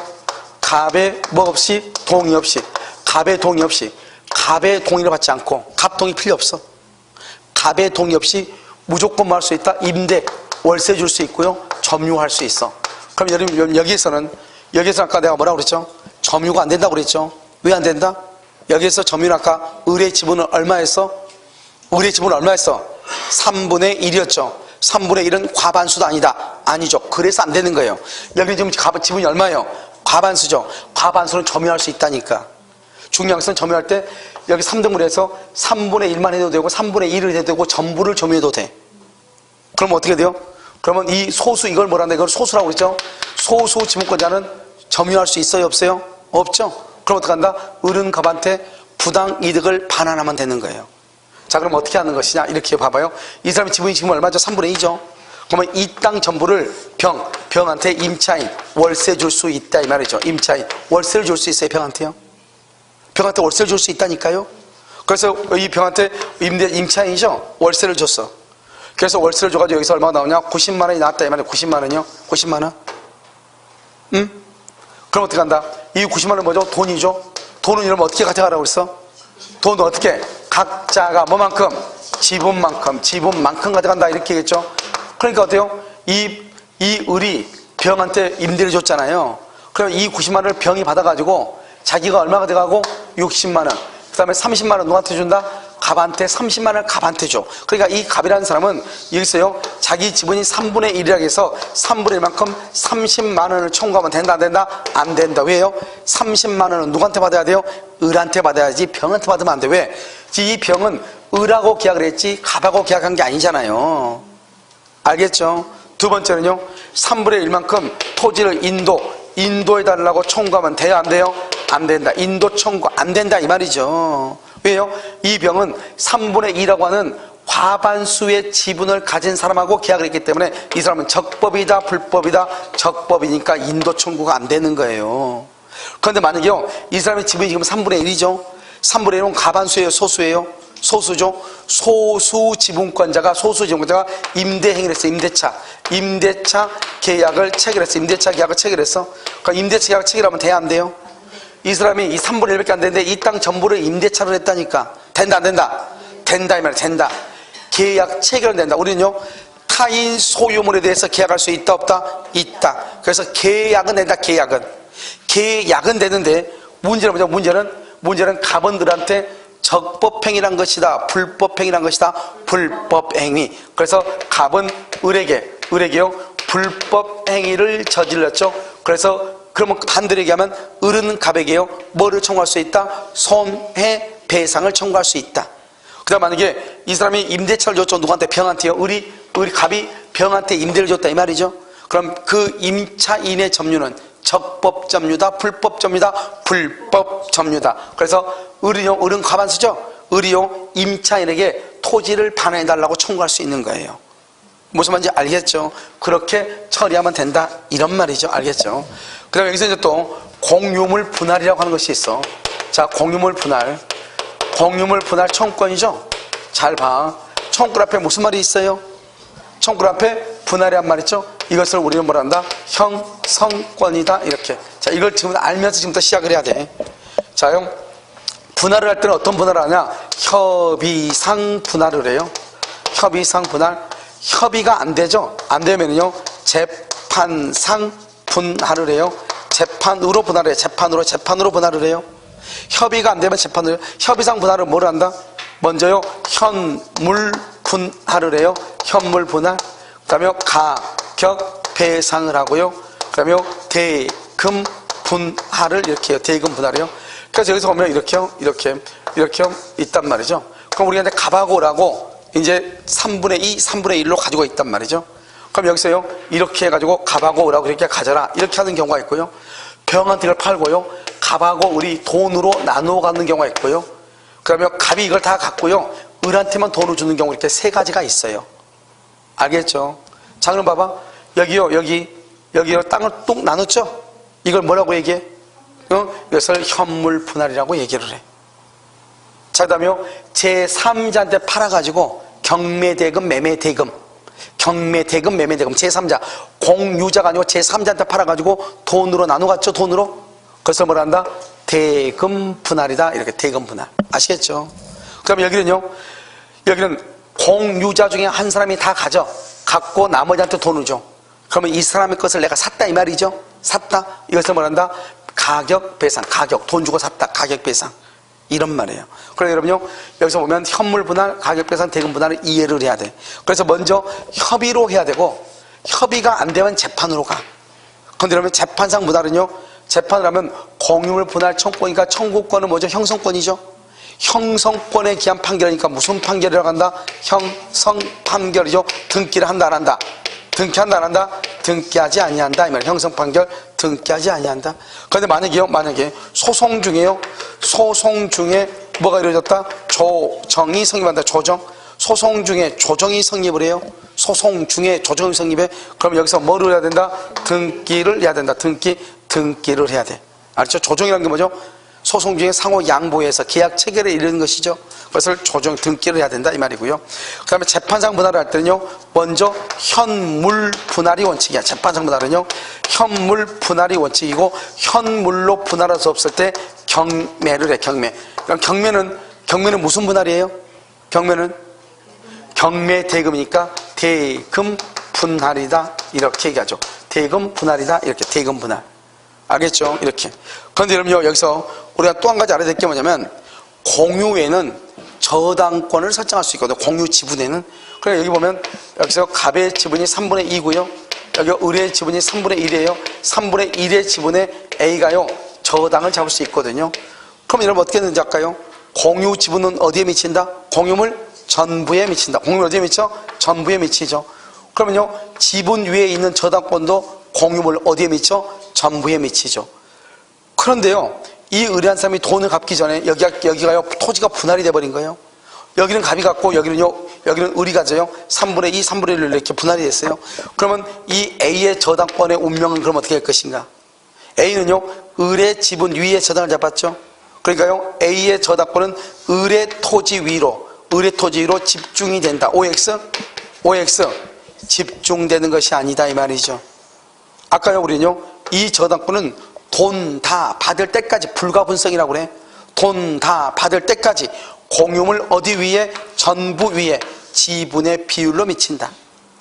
갑의 뭐 없이? 동의 없이. 갑의 동의 없이. 갑의 동의를 받지 않고, 갑 동의 필요 없어. 갑의 동의 없이 무조건 뭐 할 수 있다? 임대, 월세 줄 수 있고요. 점유할 수 있어. 그럼 여기에서는 아까 내가 뭐라고 그랬죠? 점유가 안 된다고 그랬죠? 왜 안 된다? 여기에서 점유는 아까 을의 지분을 얼마 했어? 을의 지분을 얼마 했어? 3분의 1이었죠. 3분의 1은 과반수도 아니다. 아니죠. 그래서 안 되는 거예요. 여기 지금 지분이 얼마예요? 과반수죠. 과반수는 점유할 수 있다니까. 중요한 것은 점유할 때 여기 3등분 해서 3분의 1만 해도 되고 3분의 1을 해도 되고 전부를 점유해도 돼. 그럼 어떻게 돼요? 그러면 이 소수, 이걸 뭐라 한다? 이걸 소수라고 그랬죠? 소수 지분권자는 점유할 수 있어요? 없어요? 없죠? 그럼 어떡한다? 을은 갑한테 부당 이득을 반환하면 되는 거예요. 자, 그럼 어떻게 하는 것이냐? 이렇게 봐봐요. 이 사람의 지분이 지금 얼마죠? 3분의 2죠? 그러면 이 땅 전부를 병한테 임차인, 월세 줄 수 있다 이 말이죠. 임차인, 월세를 줄 수 있어요? 병한테요? 병한테 월세를 줄 수 있다니까요? 그래서 이 병한테 임차인이죠? 월세를 줬어. 그래서 월세를 줘가지고 여기서 얼마가 나오냐? 90만 원이 나왔다 이 말이에요. 90만 원이요? 90만 원? 응? 그럼 어떻게 한다? 이 90만 원은 뭐죠? 돈이죠? 돈은 이러면 어떻게 가져가라고 그랬어? 돈은 어떻게? 각자가 뭐만큼? 지분만큼 가져간다 이렇게 했겠죠? 그러니까 어때요? 이 을이 병한테 임대를 줬잖아요. 그럼 이 90만 원을 병이 받아가지고 자기가 얼마 가져가고 60만 원, 그 다음에 30만 원 누구한테 준다? 갑한테 30만 원을 갑한테 줘. 그러니까 이 갑이라는 사람은 여기서요, 자기 지분이 3분의 1이라고 해서 3분의 1만큼 30만 원을 청구하면 된다 안 된다? 안 된다. 왜요? 30만 원은 누구한테 받아야 돼요? 을한테 받아야지 병한테 받으면 안 돼. 왜? 이 병은 을하고 계약을 했지 갑하고 계약한 게 아니잖아요. 알겠죠? 두 번째는요, 3분의 1만큼 토지를 인도에 달라고 청구하면 돼요? 안 돼요? 안 된다. 인도 청구 안 된다 이 말이죠. 왜요? 이 병은 3분의 2라고 하는 과반수의 지분을 가진 사람하고 계약을 했기 때문에 이 사람은 적법이다 불법이다? 적법이니까 인도 청구가 안 되는 거예요. 그런데 만약에요, 이 사람의 지분이 지금 3분의 1이죠. 3분의 1은 과반수예요? 소수예요? 소수죠. 소수 지분권자가 임대 행위를 했어. 임대차 계약을 체결했어. 임대차 계약을 체결했어. 그러니까 임대차 계약 체결하면 돼야 안 돼요? 이 사람이 이 3분의 1밖에 안 되는데 이 땅 전부를 임대차로 했다니까. 된다 안 된다? 된다 이 말이야. 된다. 계약 체결은 된다. 우리는요, 타인 소유물에 대해서 계약할 수 있다 없다? 있다. 그래서 계약은 된다. 계약은 되는데 문제는 뭐죠? 문제는 갑원들한테 적법행위란 것이다, 불법행위란 것이다? 불법행위. 그래서 갑은 을에게요, 불법행위를 저질렀죠. 그래서 그러면 반대로 얘기하면 을은 갑에게요, 뭐를 청구할 수 있다? 손해배상을 청구할 수 있다. 그 다음 만약에 이 사람이 임대차를 줬죠. 누구한테? 병한테요. 을이 갑이 병한테 임대를 줬다 이 말이죠. 그럼 그 임차인의 점유는 적법 점유다, 불법 점유다? 불법 점유다. 그래서 을은 과반수죠. 을이요, 임차인에게 토지를 반환해달라고 청구할 수 있는 거예요. 무슨 말인지 알겠죠? 그렇게 처리하면 된다 이런 말이죠. 알겠죠? 그 다음에 여기서 이제 또 공유물 분할이라고 하는 것이 있어. 자, 공유물 분할 청구권이죠. 잘 봐. 청구권 앞에 무슨 말이 있어요? 청구권 앞에 분할이란 말 있죠. 이것을 우리는 뭐라 한다? 형성권이다 이렇게. 자, 이걸 지금 알면서 지금부터 시작을 해야 돼. 자, 형, 분할을 할 때는 어떤 분할을 하냐? 협의상 분할을 해요. 협의상 분할. 협의가 안 되죠. 안 되면요, 재판상 분할을 해요. 재판으로 분할을 해요. 재판으로 분할을 해요. 협의가 안 되면 재판으로. 협의상 분할은 뭘 한다? 먼저요, 현물 분할을 해요. 현물 분할. 그 다음에 가격 배상을 하고요. 그 다음에 대금 분할을 이렇게 해요. 대금 분할이요. 그래서 여기서 보면 이렇게 있단 말이죠. 그럼 우리가 이제 갑하고 을하고 이제 3분의 2, 3분의 1로 가지고 있단 말이죠. 그럼 여기서요, 이렇게 해가지고 갑하고 을하고 이렇게 가져라 이렇게 하는 경우가 있고요. 병한테 이걸 팔고요, 갑하고 을이 돈으로 나누어 갖는 경우가 있고요. 그러면 갑이 이걸 다 갖고요, 을한테만 돈을 주는 경우, 이렇게 세 가지가 있어요. 알겠죠? 자, 그럼 봐봐. 여기요, 땅을 뚝 나눴죠? 이걸 뭐라고 얘기해? 이것을 현물 분할이라고 얘기를 해. 자, 그다음에 제3자한테 팔아가지고 경매대금, 매매대금, 경매대금, 매매대금, 제3자, 공유자가 아니고 제3자한테 팔아가지고 돈으로 나눠갔죠, 돈으로. 그것을 뭐라 한다? 대금 분할이다. 이렇게 대금 분할. 아시겠죠? 그럼 여기는요, 여기는 공유자 중에 한 사람이 다 갖고 나머지한테 돈을 줘. 그러면 이 사람의 것을 내가 샀다 이 말이죠. 샀다. 이것을 뭐라 한다? 가격 배상. 가격, 돈 주고 샀다. 가격 배상. 이런 말이에요. 그래서 여러분요, 여기서 보면 현물 분할, 가격 배상, 대금 분할을 이해를 해야 돼. 그래서 먼저 협의로 해야 되고, 협의가 안 되면 재판으로 가. 그런데 그러면 재판상 분할은요, 재판을 하면 공유물 분할 청구권이니까 청구권은 뭐죠? 형성권이죠. 형성권에 기한 판결이니까 무슨 판결이라고 한다? 형성 판결이죠. 등기를 한다 안 한다? 등기한다 안 한다? 등기하지 아니한다 이 말이에요. 형성 판결 등기하지 아니한다. 그런데 만약에 소송 중에 뭐가 이루어졌다? 조정이 성립한다. 조정. 소송 중에 조정이 성립을 해요. 소송 중에 조정이 성립해. 그럼 여기서 뭐를 해야 된다? 등기를 해야 된다. 등기를 해야 돼. 알죠? 조정이라는 게 뭐죠? 소송 중에 상호 양보해서 계약 체결에 이르는 것이죠. 그것을 조정, 등기를 해야 된다 이 말이고요. 그 다음에 재판상 분할을 할 때는요, 먼저 현물 분할이 원칙이야. 재판상 분할은요, 현물 분할이 원칙이고, 현물로 분할할 수 없을 때 경매를 해. 경매. 그럼 경매는 무슨 분할이에요? 경매는 경매 대금이니까 대금 분할이다 이렇게 얘기하죠. 대금 분할이다 이렇게. 대금 분할. 알겠죠? 이렇게. 그런데 여러분요, 여기서 우리가 또 한 가지 알아야 될 게 뭐냐면, 공유에는 저당권을 설정할 수 있거든요. 공유 지분에는. 그래서 여기 보면, 여기서 갑의 지분이 3분의 2고요. 여기 을의 지분이 3분의 1이에요. 3분의 1의 지분에 A가요, 저당을 잡을 수 있거든요. 그럼 여러분 어떻게 되는지 할까요? 공유 지분은 어디에 미친다? 공유물 전부에 미친다. 공유물 어디에 미쳐? 전부에 미치죠. 그러면요, 지분 위에 있는 저당권도 공유물 어디에 미쳐? 전부에 미치죠. 그런데요, 이 의뢰한 사람이 돈을 갚기 전에 여기가요, 토지가 분할이 돼버린 거예요. 여기는 갑이 갖고 여기는 을이 가져요. 3분의 2, 3분의 1로 이렇게 분할이 됐어요. 그러면 이 A의 저당권의 운명은 그럼 어떻게 할 것인가? A는요, 을의 지분 위에 저당을 잡았죠. 그러니까요, A의 저당권은 을의 토지 위로 집중이 된다. OX 집중되는 것이 아니다 이 말이죠. 아까요, 우리는요, 이 저당권은 돈 다 받을 때까지, 불가분성이라고 그래. 돈 다 받을 때까지 공유물 어디 위에? 전부 위에 지분의 비율로 미친다.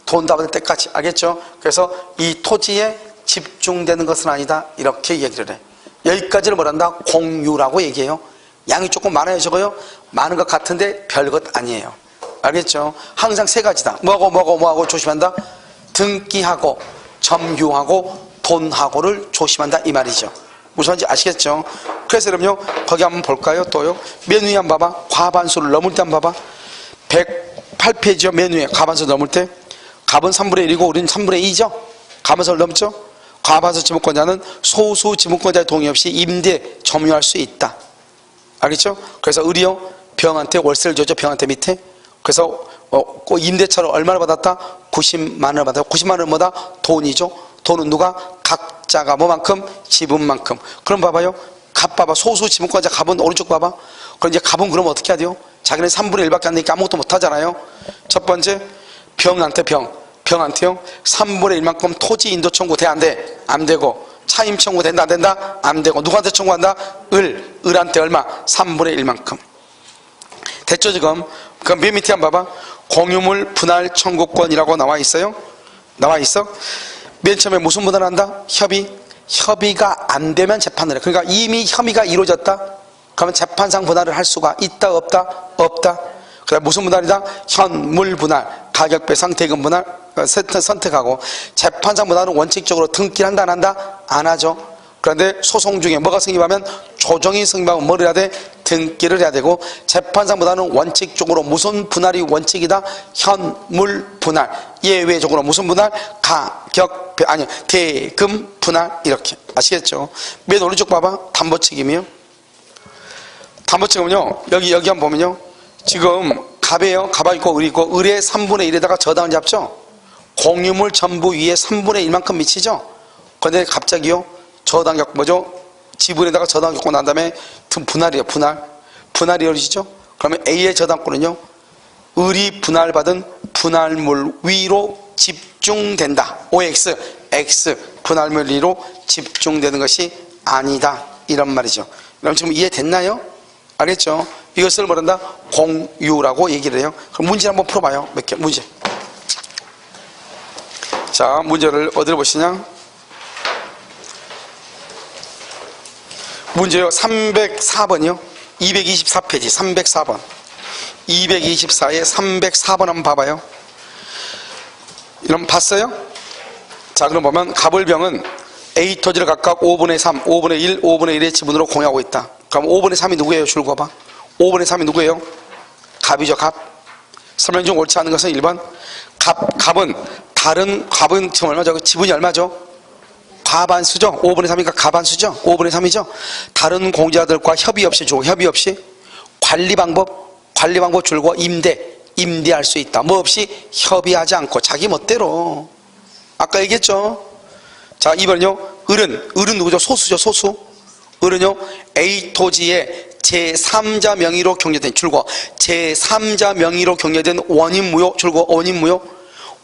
돈 다 받을 때까지. 알겠죠? 그래서 이 토지에 집중되는 것은 아니다 이렇게 얘기를 해. 여기까지를 뭐란다? 공유라고 얘기해요. 양이 조금 많아요, 적어요? 많은 것 같은데 별것 아니에요. 알겠죠? 항상 세 가지다. 뭐하고 조심한다? 등기하고 점유하고 돈하고를 조심한다 이 말이죠. 무슨 말인지 아시겠죠? 그래서 여러분요, 거기 한번 볼까요? 또요, 맨 위에 한번 봐봐. 과반수를 넘을 때 한번 봐봐. 108페이지요. 맨 위에 과반수 넘을 때 갑은 3분의 1이고 우리는 3분의 2죠. 과반수를 넘죠. 과반수 지분권자는 소수 지분권자의 동의 없이 임대 점유할 수 있다. 알겠죠? 그래서 을이요, 병한테 월세를 줘죠. 병한테 밑에. 그래서 임대차로 얼마를 받았다? 90만 원을 받았다. 90만 원은 뭐다? 돈이죠. 돈은 누가? 각자가 뭐만큼? 지분만큼. 그럼 봐봐요. 갑 봐봐. 소수 지분권자 갑은 오른쪽 봐봐. 그럼 이제 갑은 그럼 어떻게 해야 돼요? 자기는 3분의 1밖에 안 되니까 아무것도 못 하잖아요. 첫 번째, 병한테요. 3분의 1만큼 토지 인도 청구 돼? 안 돼? 안 되고. 차임 청구 된다? 안 된다? 안 되고. 누구한테 청구한다? 을한테 얼마? 3분의 1만큼. 됐죠 지금? 그럼 맨 밑에 한번 봐봐. 공유물 분할 청구권이라고 나와 있어요? 나와 있어? 맨 처음에 무슨 분할을 한다? 협의가 안 되면 재판을 해. 그러니까 이미 협의가 이루어졌다? 그러면 재판상 분할을 할 수가 있다? 없다? 그 다음에 무슨 분할이다? 현물 분할, 가격 배상, 대금 분할 선택하고, 재판상 분할은 원칙적으로 등기를 한다 안 한다? 안 하죠. 그런데 소송 중에 뭐가 성립하면, 조정이 성립하면 뭘 해야 돼? 등기를 해야 되고, 재판상 분할은 원칙적으로 무슨 분할이 원칙이다? 현물 분할. 예외적으로 무슨 분할? 대금 분할. 이렇게. 아시겠죠? 맨 오른쪽 봐봐. 담보책임이요. 담보책임은요, 여기 한번 보면요, 지금 갑이에요. 갑이 있고 을이 있고, 을의 3분의 1에다가 저당을 잡죠. 공유물 전부 위에 3분의 1만큼 미치죠. 그런데 갑자기요, 저당력 뭐죠? 지분에다가 저당을 겪고 난 다음에 분할이에요. 분할이 이루어지죠. 그러면 A의 저당권은요, 을이 분할받은 분할물 위로 집중된다. OX, X 분할물 위로 집중되는 것이 아니다, 이런 말이죠. 그럼 지금 이해됐나요? 알겠죠? 이것을 뭐란다? 공유라고 얘기를 해요. 그럼 문제 한번 풀어봐요. 몇 개 문제. 자, 문제를 어디로 보시냐? 문제요 304번이요 224페이지 304번 224에 304번 한번 봐봐요. 이런 봤어요? 자, 그럼 보면 갑을병은 A 토지를 각각 5분의 3, 5분의 1, 5분의 1의 지분으로 공유하고 있다. 그럼 5분의 3이 누구예요? 줄거봐. 5분의 3이 누구예요? 갑이죠. 갑. 설명 중 옳지 않은 것은 1번 갑은 지금 얼마죠? 지분이 얼마죠? 과반수죠. 5분의 3이니까 과반수죠. 5분의 3이죠. 다른 공자들과 협의 없이 주고, 협의 없이 관리 방법 줄고 임대할 수 있다. 뭐 없이 협의하지 않고 자기 멋대로. 아까 얘기했죠. 자, 2번은요 을은 누구죠? 소수죠. 소수. 을은요 A 토지에 제3자 명의로 경려된 줄고 제3자 명의로 경려된 원인무효 줄고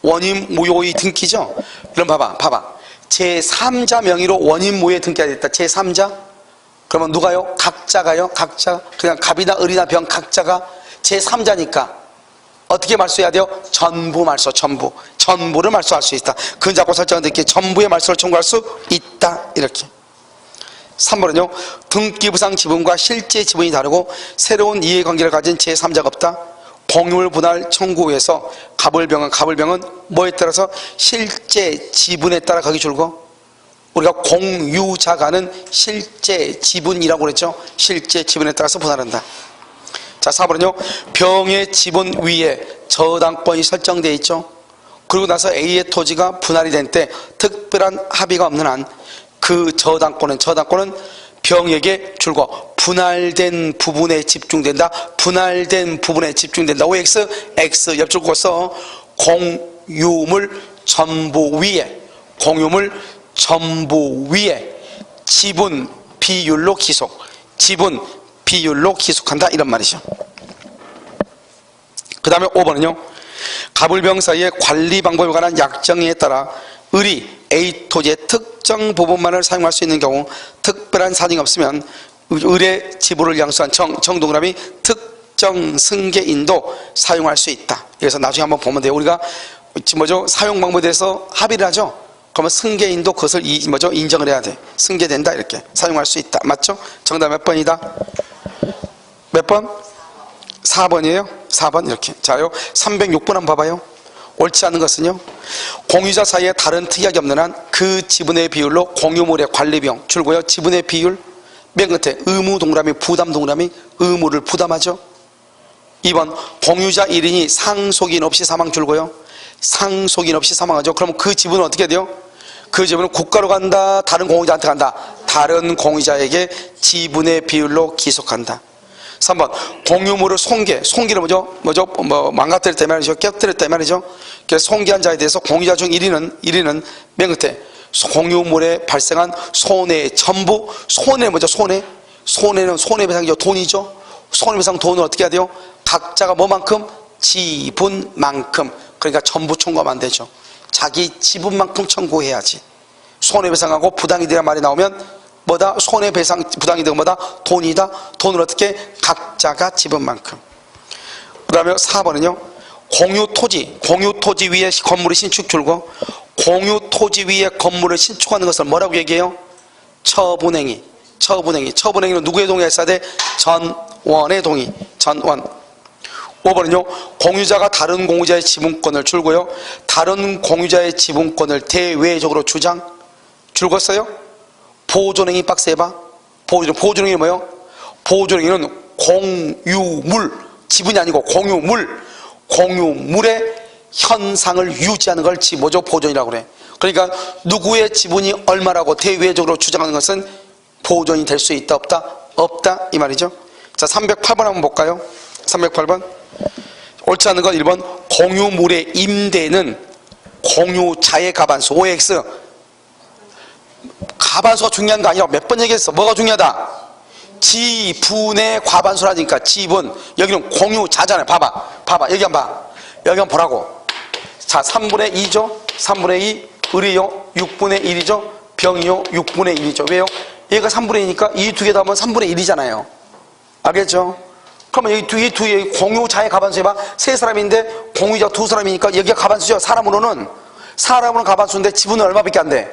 원인무효의 등기죠. 그럼 봐봐 제3자 명의로 원인무효에 등기가 됐다. 제3자 그러면 누가요? 각자가요? 각자 그냥 갑이나 을이나 병 각자가 제3자니까 어떻게 말소해야 돼요? 전부 말소. 전부를 말소할 수 있다. 근자고 설정은 이렇게 전부의 말소를 청구할 수 있다. 이렇게. 3번은요 등기부상 지분과 실제 지분이 다르고 새로운 이해관계를 가진 제3자가 없다. 공유물 분할 청구에서 갑을병은 뭐에 따라서? 실제 지분에 따라 거기 줄고, 우리가 공유자가는 실제 지분이라고 그랬죠. 실제 지분에 따라서 분할한다. 자, 4번은요 병의 지분 위에 저당권이 설정되어 있죠. 그리고 나서 A의 토지가 분할이 된 때 특별한 합의가 없는 한 그 저당권은 병에게 줄고 분할된 부분에 집중된다. OX, X 옆줄 긋어서 공유물 전부 위에 지분 비율로 기속한다. 이런 말이죠. 그 다음에 5번은요 갑을병 사이의 관리 방법에 관한 약정에 따라 을이 A 토지의 특정 부분만을 사용할 수 있는 경우 특별한 사정이 없으면 을의 지분을 양수한 정동그라미 특정 승계인도 사용할 수 있다. 그래서 나중에 한번 보면 돼요. 우리가 사용 방법에 대해서 합의를 하죠. 그러면 승계인도 그것을 인정을 해야 돼. 승계된다. 이렇게 사용할 수 있다. 맞죠? 정답 몇 번이다? 몇 번? 4번이에요. 4번 이렇게. 자요 306번 한번 봐봐요. 옳지 않은 것은요 공유자 사이에 다른 특약이 없는 한 그 지분의 비율로 공유물의 관리비용 줄고요 지분의 비율 맨 끝에 의무 동그라미 부담 동그라미 의무를 부담하죠. 2번 공유자 1인이 상속인 없이 사망 줄고요 상속인 없이 사망하죠. 그럼 그 지분은 어떻게 돼요? 그 지분은 국가로 간다, 다른 공유자한테 간다? 다른 공유자에게 지분의 비율로 기속한다. 3번 공유물을 손괴는 망가뜨렸다 말이죠. 깨뜨렸다 말이죠. 그래서 손괴한 자에 대해서 공유자 중 1위는 맨 끝에 공유물에 발생한 손해 전부, 손해는 손해배상이죠. 돈이죠. 손해배상 돈을 어떻게 해야 돼요? 각자가 뭐만큼? 지분만큼. 그러니까 전부 청구하면 안 되죠. 자기 지분만큼 청구해야지. 손해배상하고 부당이득이란 말이 나오면 손해배상 부당이득은 돈이다. 돈을 어떻게? 각자가 지분만큼. 그 다음에 4번은요 공유토지 위에 건물을 신축 줄고 공유토지 위에 건물을 신축하는 것을 뭐라고 얘기해요? 처분행위. 처분행위는 누구의 동의가 있어야 돼? 전원의 동의. 전원. 5번은요 공유자가 다른 공유자의 지분권을 줄고요 다른 공유자의 지분권을 대외적으로 주장. 줄궜어요? 보존행위 박스 해봐. 보존행위는 뭐예요? 보존행위는 공유물, 지분이 아니고 공유물의 현상을 유지하는 걸 보존이라고 그래. 그러니까 누구의 지분이 얼마라고 대외적으로 주장하는 것은 보존이 될 수 있다 없다? 없다 이 말이죠. 자 308번 한번 볼까요? 308번 옳지 않은 건 1번 공유물의 임대는 공유자의 과반수 OX 가반수가 중요한 거 아니라 몇 번 얘기했어. 뭐가 중요하다? 지분의 과반수라니까. 지분. 여기는 공유자잖아요. 봐봐. 여기 한번 봐. 여기 한번 보라고. 자, 3분의 2죠. 3분의 2. 을이요. 6분의 1이죠. 병이요. 6분의 1이죠. 왜요? 얘가 3분의 2니까 이 두 개 더하면 3분의 1이잖아요. 알겠죠? 그러면 여기 두 개 공유자의 가반수 해봐. 세 사람인데 공유자 두 사람이니까 여기가 가반수죠. 사람으로는 가반수인데 지분은 얼마밖에 안 돼?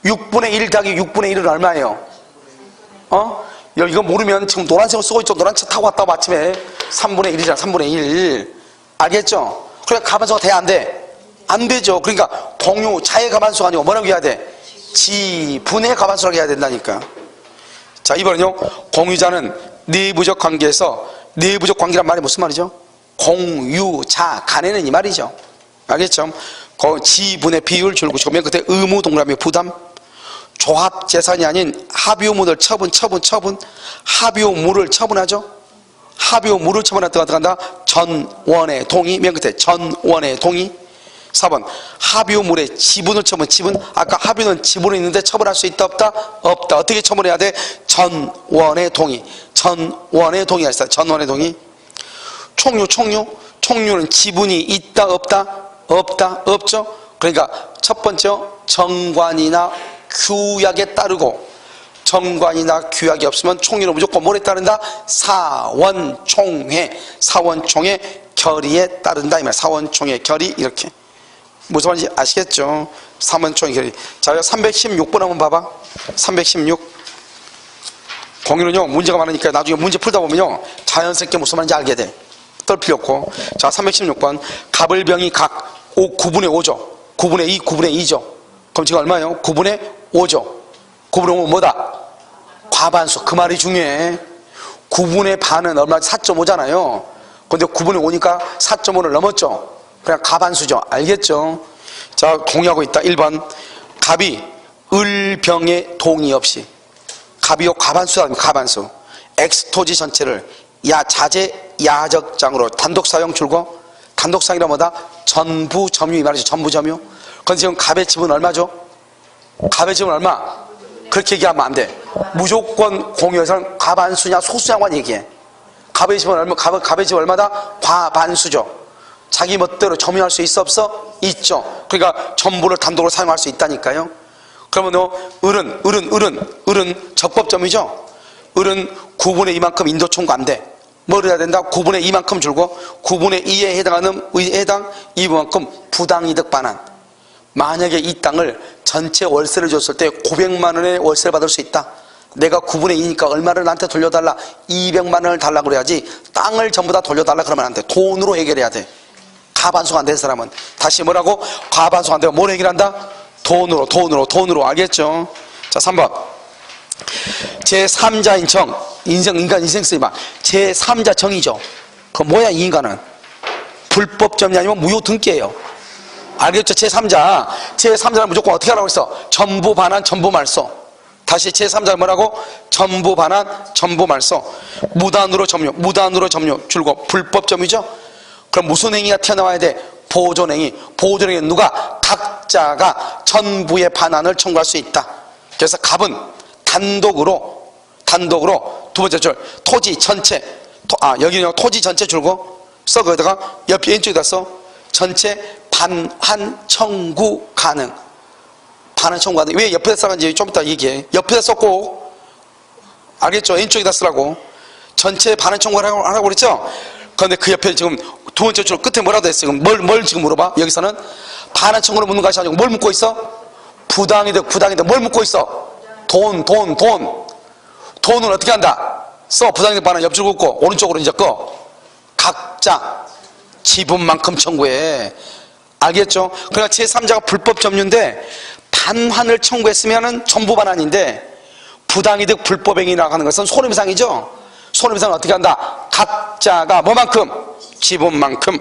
6분의 1 더하기 6분의 1은 얼마예요? 이거 모르면 지금 노란색을 쓰고 있죠. 노란 차 타고 왔다고 아침에 3분의 1이잖아. 3분의 1. 알겠죠? 그러니까 가반수가 돼? 안 돼? 안 되죠. 그러니까 공유자의 가반수가 아니고 뭐라고 해야 돼? 지분의 가반수라고 해야 된다니까. 자, 이번은요. 공유자는 내부적 관계에서, 내부적 관계란 말이 무슨 말이죠? 공유자 간에는 이 말이죠. 알겠죠? 지분의 비율 줄고 맨 끝에 의무 동그라미 부담. 조합 재산이 아닌 합유물을 처분. 합유물을 처분하죠. 합유물을 처분할 때가 들어간다. 전원의 동의. 맨 끝에 전원의 동의. 4번 합유물의 지분을 지분. 아까 합유는 지분이 있는데 처분할 수 있다 없다? 없다. 어떻게 처분해야 돼? 전원의 동의. 전원의 동의가 있어요. 전원의 동의. 총유는 지분이 있다 없다? 없다. 없죠. 그러니까 첫 번째 정관이나 규약에 따르고, 정관이나 규약이 없으면 총유는 무조건 뭐에 따른다? 사원총회. 사원총회 결의에 따른다 이 말. 사원총회 결의. 이렇게 무슨 말인지 아시겠죠? 사원총회 결의. 자, 316번 한번 봐봐. 316. 공유는요 문제가 많으니까 나중에 문제 풀다 보면요 자연스럽게 무슨 말인지 알게 돼. 떨 필요 없고. 자, 316번 갑을병이 각 9분의 5죠 9분의 2, 9분의 2죠 그럼 지금 얼마예요? 9분의 5죠 9분의 5는 뭐다? 과반수. 그 말이 중요해. 9분의 반은 얼마지? 4.5잖아요 근데 9분의 5니까 4.5를 넘었죠. 그냥 가반수죠. 알겠죠? 자, 동의하고 있다. 1번 갑이 을병의 동의 없이, 갑이요 과반수다. 가반수. X토지 전체를 자재 야적장으로 단독 사용 줄고, 단독 사용이란 뭐다? 전부 점유 이 말이죠. 전부 점유. 그럼 지금 갑의 집은 얼마죠? 갑의 집은 얼마? 그렇게 얘기하면 안 돼. 무조건 공유에서는 과반수냐 소수냐만 얘기해. 갑의 집은 얼마? 갑의 집 얼마다? 과반수죠. 자기 멋대로 점유할 수 있어 없어? 있죠. 그러니까 전부를 단독으로 사용할 수 있다니까요. 그러면 을은 적법점이죠. 을은 9분의 2만큼 인도 총구 안 돼. 뭘 해야 된다? 9분의 2만큼 줄고 9분의 2에 해당하는 해당 2분만큼 부당이득 반환. 만약에 이 땅을 전체 월세를 줬을 때 900만 원의 월세를 받을 수 있다. 내가 9분의 2니까 얼마를 나한테 돌려달라? 200만 원을 달라고 그래야지. 땅을 전부 다 돌려달라 그러면 안 돼. 돈으로 해결해야 돼. 과반수가 안 된 사람은. 다시 뭐라고? 과반수가 안 되고 뭘 해결한다? 돈으로. 알겠죠? 자, 3번 제3자인 정. 인간 인생 쓰이마. 제3자 정이죠. 그 뭐야 이 인간은? 불법점이 아니면 무효 등기예요. 알겠죠? 제3자는 무조건 어떻게 하라고 했어? 전부 반환 전부 말소. 다시 제3자는 뭐라고? 전부 반환 전부 말소. 무단으로 점유 줄고 불법점이죠. 그럼 무슨 행위가 튀어나와야 돼? 보존행위. 보존행위는 누가? 각자가 전부의 반환을 청구할 수 있다. 그래서 갑은 단독으로 두 번째 줄 토지 전체. 여기는 토지 전체 줄고 써. 거기다가 옆에 왼쪽에다 써. 전체 반환 청구 가능. 반환 청구 가능. 왜 옆에다 써간지 좀 이따 얘기해. 옆에다 썼고. 알겠죠? 왼쪽에다 쓰라고. 전체 반환 청구를 하라고 그랬죠? 그런데 그 옆에 지금 두 번째 줄 끝에 뭐라고 했어? 지금 뭘 지금 물어봐? 여기서는 반환 청구를 묻는 것이 아니고 뭘 묻고 있어? 부당이득. 뭘 묻고 있어? 돈을 어떻게 한다? 써. 부당이득 반환 옆줄 긋고 오른쪽으로 이제 꺼. 각자 지분만큼 청구해. 알겠죠? 그러니까 제3자가 불법 점유인데 반환을 청구했으면은 전부 반환인데, 부당이득 불법행위 나가는 것은 손해배상이죠. 손해배상은 어떻게 한다? 각자가 뭐만큼? 지분만큼.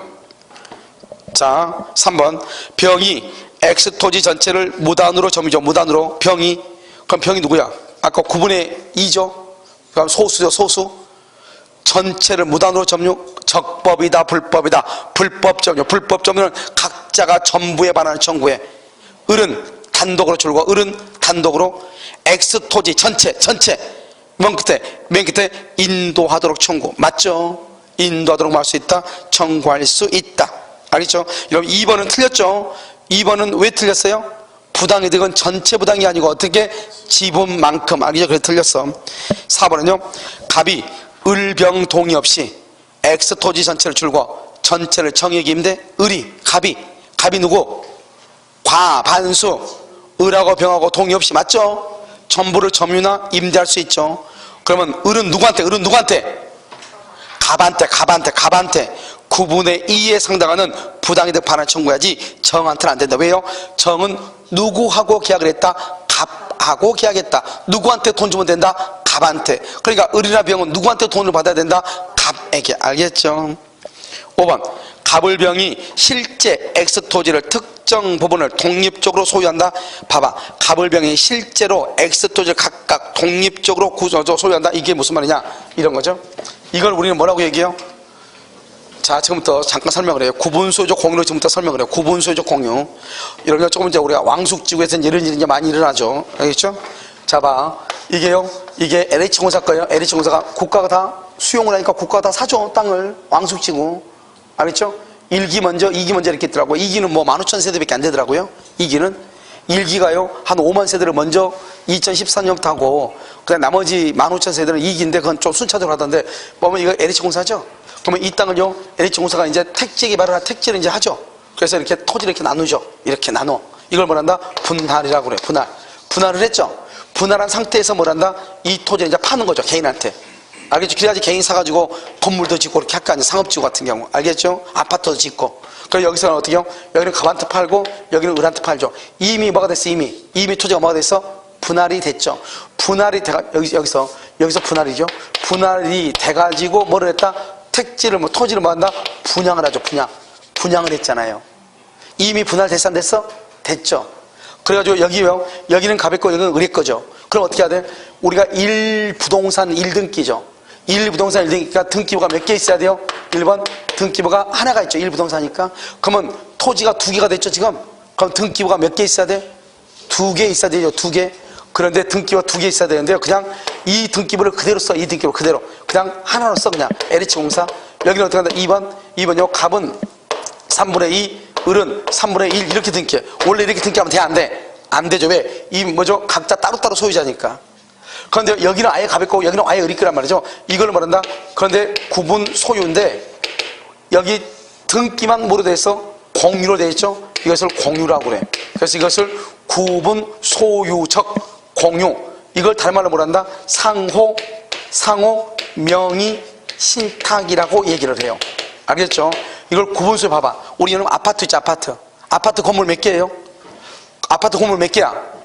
자, 3번 병이 X토지 전체를 무단으로 점유죠. 무단으로. 병이. 그럼 병이 누구야? 아까 9분의 2죠. 그럼 소수죠. 소수. 전체를 무단으로 점유. 적법이다 불법이다? 불법 점유. 불법 점유는 각자가 전부에 반환을 청구해. 을은 단독으로 줄고, 을은 단독으로 X 토지 전체 맨 끝에 인도하도록 청구. 맞죠? 인도하도록 할 수 있다, 청구할 수 있다. 알겠죠? 여러분 2번은 틀렸죠? 2번은 왜 틀렸어요? 부당이득은 전체 부당이 아니고 어떻게? 지분만큼. 알겠죠? 그래서 틀렸어. 4번은요, 갑이 을병 동의 없이 X 토지 전체를 줄고 전체를 정의하기 힘대. 갑이 누구? 과반수. 을하고 병하고 동의 없이. 맞죠? 전부를 점유나 임대할 수 있죠. 그러면 을은 누구한테? 갑한테 9분의 2에 상당하는 부당이득 반환 청구해야지 정한테는 안 된다. 왜요? 정은 누구하고 계약을 했다? 갑하고 계약했다. 누구한테 돈 주면 된다? 갑한테. 그러니까 을이나 병은 누구한테 돈을 받아야 된다? 갑에게. 알겠죠? 5번, 갑을병이 실제 X토지를 특정 부분을 독립적으로 소유한다. 봐봐, 갑을병이 실제로 X토지를 각각 독립적으로 소유한다. 이게 무슨 말이냐, 이런 거죠. 이걸 우리는 뭐라고 얘기해요? 자, 지금부터 잠깐 설명을 해요. 구분소유적 공유로 지금부터 설명을 해요. 구분소유적 공유. 이런 게 조금 이제 우리가 왕숙지구에서 이런 일이 이제 많이 일어나죠. 알겠죠? 자, 봐. 이게 LH공사 거예요. LH공사가 국가가 다 수용을 하니까 국가가 다 사줘, 땅을. 왕숙지구. 알겠죠? 1기 먼저, 2기 먼저 이렇게 있더라고요. 2기는 뭐 15,000세대밖에 안 되더라고요. 2기는. 1기가요, 한 5만 세대를 먼저 2014년부터 하고, 그다음 나머지 15,000세대는 2기인데, 그건 좀 순차적으로 하던데, 보면 이거 LH공사죠? 그러면 이 땅을요, LH공사가 이제 택지 개발을 택지를 이제 하죠. 그래서 이렇게 토지를 이렇게 나누죠. 이렇게 나눠. 이걸 뭐란다? 분할이라고 그래. 분할을 했죠. 분할한 상태에서 뭐란다? 이 토지를 이제 파는 거죠. 개인한테. 알겠죠? 그래야지 개인 사가지고 건물도 짓고 이렇게 할 거 아니에요. 상업지구 같은 경우. 알겠죠? 아파트도 짓고. 그럼 여기서는 어떻게 해요? 여기는 갑한테 팔고, 여기는 을한테 팔죠. 이미 뭐가 됐어, 이미 토지가 뭐가 됐어? 분할이 됐죠. 분할이 여기서 분할이죠. 분할이 돼가지고 뭐를 했다? 택지를, 토지를 뭐 한다? 분양을 하죠, 분양을 했잖아요. 이미 분할 됐어, 안 됐어? 됐죠. 그래가지고 여기는 갑했고, 여기는 을의 거죠. 그럼 어떻게 해야 돼? 우리가 1부동산 1등기죠. 1부동산 1등기가 등기부가 몇 개 있어야 돼요? 1번 등기부가 하나가 있죠. 1부동산이니까. 그러면 토지가 2개가 됐죠, 지금? 그럼 등기부가 몇 개 있어야 돼? 2개 있어야 되죠, 2개. 그런데 등기부가 2개 있어야 되는데요. 그냥 이 등기부를 그대로 써. 이 등기부 그대로. 그냥 하나로 써, 그냥. LH공사. 여기는 어떻게 한다? 2번요. 갑은 3분의 2, 을은 3분의 1 이렇게 등기해. 원래 이렇게 등기하면 돼, 안 돼? 안 되죠. 왜? 각자 따로따로 소유자니까. 그런데 여기는 아예 갑했고 여기는 아예 을이 거란 말이죠. 이걸 말한다. 그런데 구분 소유인데 여기 등기만 뭐로 돼 있어? 공유로 돼 있죠. 이것을 공유라고 그래. 그래서 이것을 구분 소유적 공유. 이걸 다른 말로 뭐란다? 상호 명의 신탁이라고 얘기를 해요. 알겠죠? 이걸 구분 소유. 봐봐. 우리 여러분 아파트 있죠, 아파트 건물 몇 개예요? 아파트 건물 몇 개야?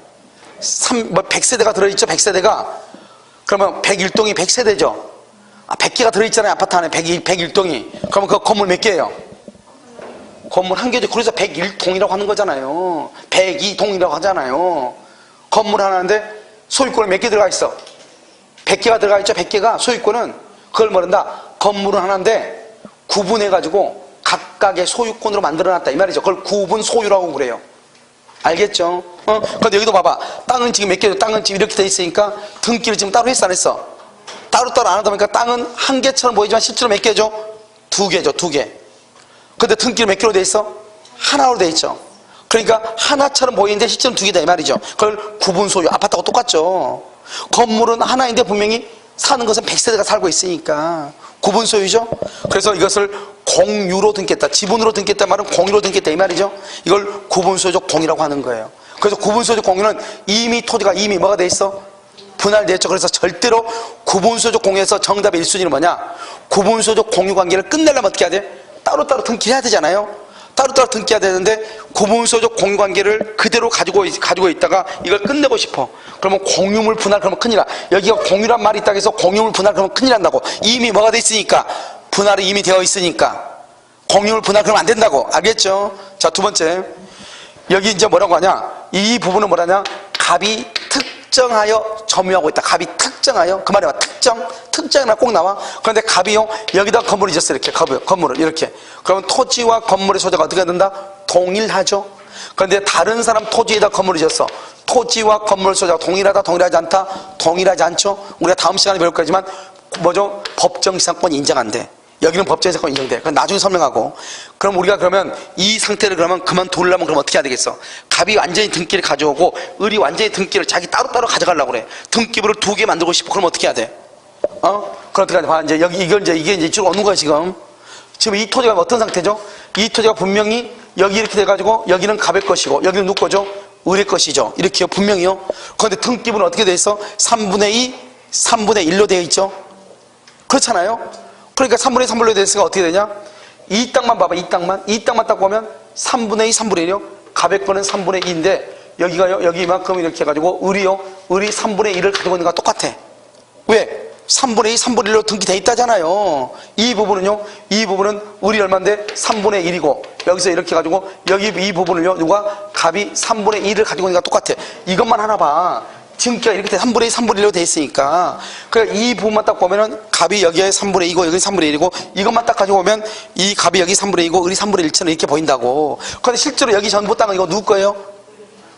100세대가 들어있죠, 100세대가. 그러면 101동이 100세대죠. 100개가 들어있잖아요, 아파트 안에 101동이. 그러면 그 건물 몇 개예요? 건물 한 개죠. 그래서 101동이라고 하는 거잖아요. 102동이라고 하잖아요. 건물 하나인데 소유권에 몇 개 들어가 있어? 100개가 들어가 있죠, 100개가. 소유권은 그걸 뭐란다? 건물은 하나인데 구분해가지고 각각의 소유권으로 만들어놨다, 이 말이죠. 그걸 구분 소유라고 그래요. 알겠죠? 근데 여기도 봐봐. 땅은 지금 몇 개죠? 땅은 지금 이렇게 돼 있으니까 등기를 지금 따로 했어, 안 했어? 따로따로 안 하다 보니까 땅은 한 개처럼 보이지만 실제로 몇 개죠? 2개죠, 2개. 근데 등기는 몇 개로 돼 있어? 하나로 돼 있죠. 그러니까 하나처럼 보이는데 실제로는 2개다, 이 말이죠. 그걸 구분 소유. 아파트하고 똑같죠. 건물은 하나인데 분명히 사는 것은 100세대가 살고 있으니까 구분 소유죠. 그래서 이것을 공유로 등기했다, 지분으로 등기했다 말은 공유로 등기했다, 이 말이죠. 이걸 구분 소유적 공유라고 하는 거예요. 그래서 구분 소유적 공유는 이미 토지가 이미 뭐가 돼 있어? 분할됐죠. 그래서 절대로 구분 소유적 공유에서 정답의 1순위는 뭐냐? 구분 소유적 공유 관계를 끝내려면 어떻게 해야 돼? 따로따로 등기해야 되잖아요. 따로따로 등기해야 되는데 구분 소유적 공유 관계를 그대로 가지고 있다가 이걸 끝내고 싶어. 그러면 공유물 분할, 그러면 큰일 나. 여기가 공유란 말이 있다고 해서 공유물 분할 그러면 큰일 난다고. 이미 뭐가 돼 있으니까, 분할이 이미 되어 있으니까 공유물 분할 그러면 안 된다고. 알겠죠? 자, 두 번째, 여기 이제 뭐라고 하냐? 이 부분은 뭐라냐? 갑이 특정하여 점유하고 있다. 갑이 특정하여, 그 말이 와. 특정이나 꼭 나와. 그런데 갑이요, 여기다 건물을 지었어, 이렇게. 건물을 이렇게. 그러면 토지와 건물의 소재가 어떻게 된다? 동일하죠. 그런데 다른 사람 토지에다 건물을 지었어. 토지와 건물 소유자가 동일하다, 동일하지 않다, 동일하지 않죠? 우리가 다음 시간에 배울 거지만 뭐죠? 법정지상권 인정한대. 여기는 법정지상권 인정돼. 그건 나중에 설명하고. 그럼 우리가 그러면 이 상태를 그러면 그만두려면 그럼 어떻게 해야 되겠어? 갑이 완전히 등기를 가져오고 을이 완전히 등기를 자기 따로따로 가져가려고 그래. 등기부를 2개 만들고 싶어. 그럼 어떻게 해야 돼? 그럼 어떻게 해야 돼? 봐, 이제 여기 이게 이제 쭉 오는 거야 지금. 지금 이 토지가 어떤 상태죠? 이 토지가 분명히 여기 이렇게 돼가지고 여기는 갑의 것이고 여기는 누구 거죠? 을의 것이죠. 이렇게요, 분명히요. 그런데 등기부는 어떻게 돼 있어? 3분의 2, 3분의 1로 되어 있죠. 그렇잖아요. 그러니까 3분의 2, 3분의 1로 되어 있으니까 어떻게 되냐? 이 땅만 봐봐. 이 땅만 딱 보면 3분의 2, 3분의 1이요. 갑의 거는 3분의 2인데 여기가요, 여기만큼 이렇게 해가지고 을이 3분의 1을 가지고 있는 거랑 똑같아. 왜? 3분의 2, 3분의 1로 등기돼 있다잖아요. 이 부분은요, 이 부분은 을이 얼마인데 3분의 1이고 여기서 이렇게 해가지고 여기 이 부분을요, 누가 갑이 3분의 1을 가지고 있는 거랑 똑같아. 이것만 하나 봐. 등기가 이렇게 3분의 2, 3분의 1로 돼 있으니까. 그러니까 이 부분만 딱 보면은 갑이 여기에 3분의 2고 여기 3분의 1이고 이것만 딱 가지고 보면 이 갑이 여기 3분의 2고 을이 3분의 1처럼 이렇게 보인다고. 그런데 실제로 여기 전부 땅은 이거 누구 거예요?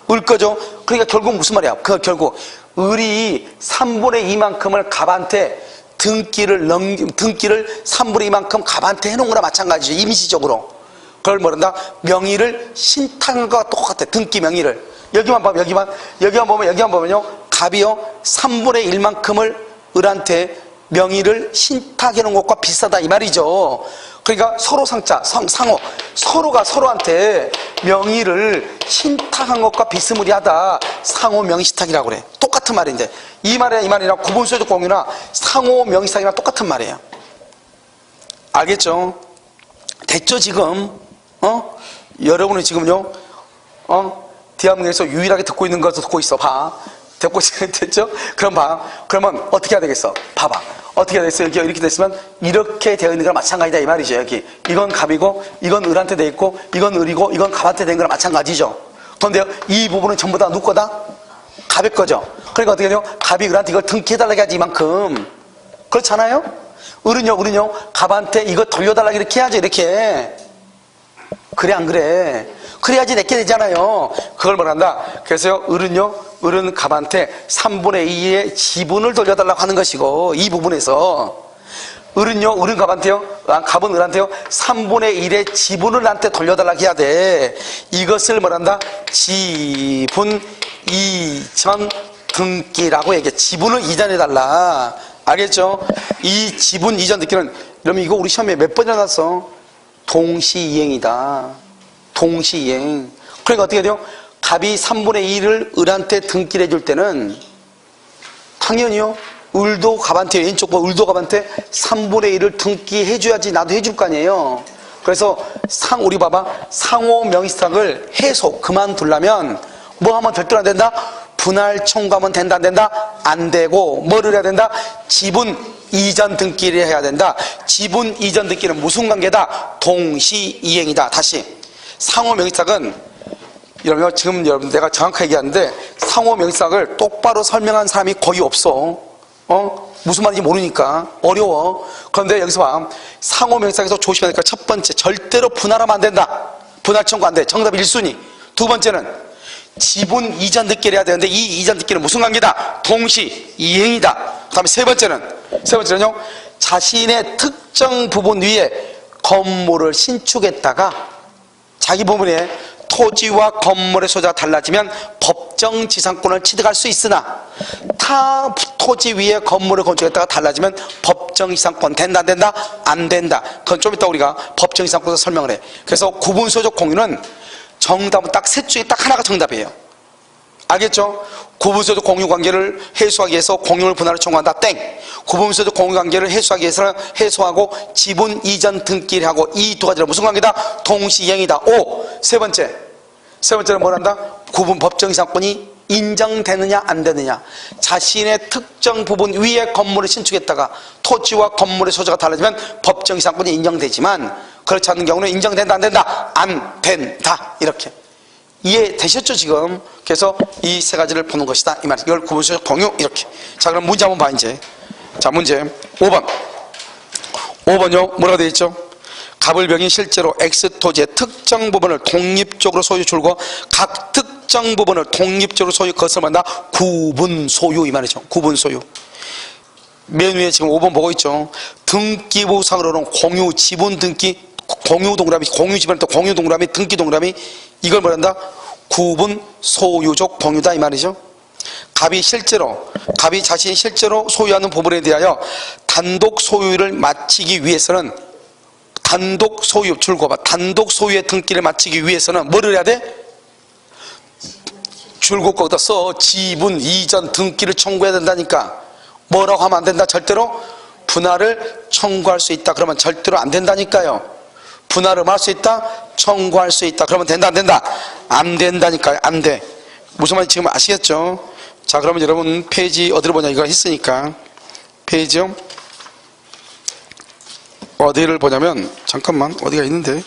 을 거죠. 그러니까 결국 무슨 말이야? 결국 을이 3분의 2만큼을 갑한테 등기를 3분의 2만큼 갑한테 해놓은 거나 마찬가지죠. 임시적으로. 그걸 뭐란다? 명의를 신탁한 것과 똑같아. 등기 명의를. 여기만 보면요, 갑이요 3분의 1만큼을 을한테 명의를 신탁해 놓은 것과 비슷하다 이 말이죠. 그러니까 서로 상호 서로가 서로한테 명의를 신탁한 것과 비스무리하다. 상호 명의 신탁이라고 그래. 똑같은 말인데 이 말이랑 구분소유적 공유나 상호 명의 신탁이랑 똑같은 말이에요. 알겠죠? 됐죠 지금? 여러분은 지금요, 대한민국에서 유일하게 듣고 있는 것도 듣고 있어. 봐. 듣고 됐죠? 그럼 봐. 그러면 어떻게 해야 되겠어? 봐봐. 어떻게 해야 되겠어? 여기 이렇게 됐으면 이렇게 되어 있는 거랑 마찬가지다 이 말이죠. 여기 이건 갑이고 이건 을한테 돼 있고 이건 을이고 이건 갑한테 된 거랑 마찬가지죠. 그런데 이 부분은 전부 다 누구 거다? 갑의 거죠. 그러니까 어떻게 해요? 갑이 을한테 이걸 등기해달라고 해야지 이만큼. 그렇잖아요? 을은요 갑한테 이거 돌려달라고 이렇게 해야죠. 이렇게. 그래 안 그래? 그래야지 내게 되잖아요. 그걸 말한다. 그래서요, 을은 갑한테 3분의 2의 지분을 돌려달라고 하는 것이고, 이 부분에서 을은 갑한테요, 갑은 을한테요 3분의 1의 지분을 나한테 돌려달라고 해야 돼. 이것을 말한다. 지분 이전 등기라고 얘기해. 지분을 이전해달라. 알겠죠? 이 지분 이전 등기는, 그러면 이거 우리 시험에 몇 번이나 났어? 동시이행이다. 동시이행. 그러니까 어떻게 돼요? 갑이 3분의 1을 을한테 등기를 해줄 때는 당연히요, 을도 갑한테, 왼쪽 거 을도 갑한테 3분의 1을 등기해줘야지 나도 해줄 거 아니에요. 그래서 우리 봐봐, 상호 명의신탁을 해소 그만두려면 뭐 하면 절대로 안 된다? 분할 청구하면 된다 안 된다? 안 되고 뭐를 해야 된다? 지분 이전 등기를 해야 된다. 지분 이전 등기는 무슨 관계다? 동시이행이다. 다시 상호 명의신탁은, 이러면 지금 여러분 내가 정확하게 얘기하는데 상호 명의신탁을 똑바로 설명한 사람이 거의 없어. 무슨 말인지 모르니까 어려워. 그런데 여기서 봐, 상호 명의신탁에서 조심해야 될 거 첫 번째, 절대로 분할하면 안 된다. 분할 청구 안 돼. 정답 1순위. 두 번째는 지분 이전 등기를 해야 되는데 이 이전 등기는 무슨 관계다? 동시이행이다. 그 다음에 세 번째는요, 자신의 특정 부분 위에 건물을 신축했다가 자기 부분에 토지와 건물의 소재가 달라지면 법정 지상권을 취득할 수 있으나 타 토지 위에 건물을 건축했다가 달라지면 법정 지상권 된다 안 된다? 안 된다. 그건 좀 이따 우리가 법정 지상권에서 설명을 해. 그래서 구분소유적 공유는 정답은 딱 셋 중에 딱 하나가 정답이에요. 알겠죠? 구분소유적 공유 관계를 해소하기 위해서 공유물 분할을 청구한다. 땡. 구분소유적 공유 관계를 해소하기 위해서 해소하고 지분 이전 등기를 하고 이 두 가지는 무슨 관계다? 동시이행이다. 오. 세 번째는 뭐란다? 구분 법정 이상권이 인정되느냐 안 되느냐. 자신의 특정 부분 위에 건물을 신축했다가 토지와 건물의 소재가 달라지면 법정 이상권이 인정되지만 그렇지 않은 경우는 인정된다 안 된다? 안 된다. 이렇게. 이해되셨죠 지금? 그래서 이 세 가지를 보는 것이다 이 말이에요. 이걸 구분소유적 공유 이렇게. 자 그럼 문제 한번 봐 이제. 자 문제 5번요 뭐라고 되어 있죠? 갑을병이 실제로 X토지의 특정 부분을 독립적으로 소유 줄고 각 특정 부분을 독립적으로 소유, 그것을 말한다 구분 소유 이 말이죠. 구분 소유. 맨 위에 지금 5번 보고 있죠. 등기부상으로는 공유 지분 등기, 공유 동그라미, 공유 지분 또 공유 동그라미, 등기 동그라미, 이걸 말한다 구분 소유적 공유다 이 말이죠. 갑이 자신이 실제로 소유하는 부분에 대하여 단독 소유를 마치기 위해서는 단독 소유 줄고 봐. 단독 소유의 등기를 마치기 위해서는 뭐를 해야 돼? 줄고 거기다 써. 지분 이전 등기를 청구해야 된다니까. 뭐라고 하면 안 된다. 절대로 분할을 청구할 수 있다. 그러면 절대로 안 된다니까요. 분할을 할 수 있다. 청구할 수 있다. 그러면 된다 안 된다? 안 된다니까요. 안 돼. 무슨 말인지 지금 아시겠죠? 자, 그러면 여러분 페이지 어디로 보냐 이거 했으니까 페이지요. 어디를 보냐면 잠깐만 어디가 있는데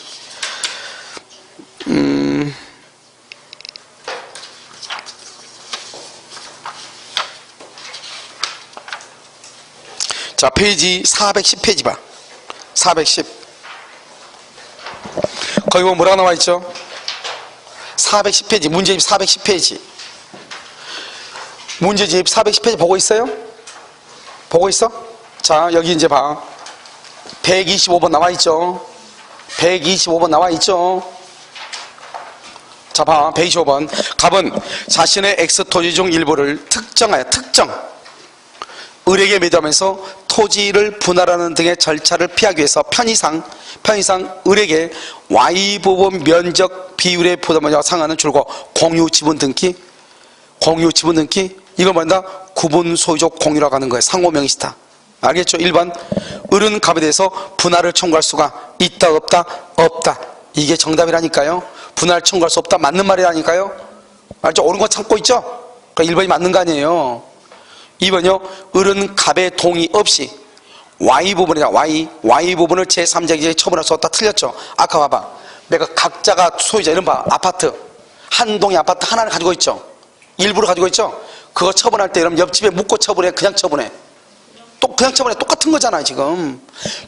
자, 페이지 410페이지 봐. 410. 거기 보면 뭐라고 나와 있죠? 410페이지, 문제집 410페이지. 문제집 410페이지 보고 있어요? 보고 있어? 자, 여기 이제 봐. 125번 나와 있죠? 125번 나와 있죠? 자, 봐. 125번. 갑은 자신의 X토지 중 일부를 특정하여 을에게 매도하면서 토지를 분할하는 등의 절차를 피하기 위해서 편의상 을에게 Y부분 면적 비율에 부담하여 상하는 줄고 공유 지분 등기 이걸 말한다 구분 소유적 공유라고 하는 거예요. 상호명의시다. 알겠죠? 1번 을은 갑에 대해서 분할을 청구할 수가 있다 없다? 없다. 이게 정답이라니까요. 분할 청구할 수 없다 맞는 말이라니까요. 알죠? 옳은 거 참고 있죠? 그러니까 1번이 맞는 거 아니에요. 2번이요. 을은 갑의 동의 없이 Y부분이다. Y부분을 제3자에게 처분할 수 없다. 틀렸죠? 아까 봐봐. 내가 각자가 소유자 이런 봐. 아파트 한 동의 아파트 하나를 가지고 있죠. 일부를 가지고 있죠. 그거 처분할 때 여러분 옆집에 묻고 처분해? 그냥 처분해? 그냥 처분해. 똑같은 거잖아 지금.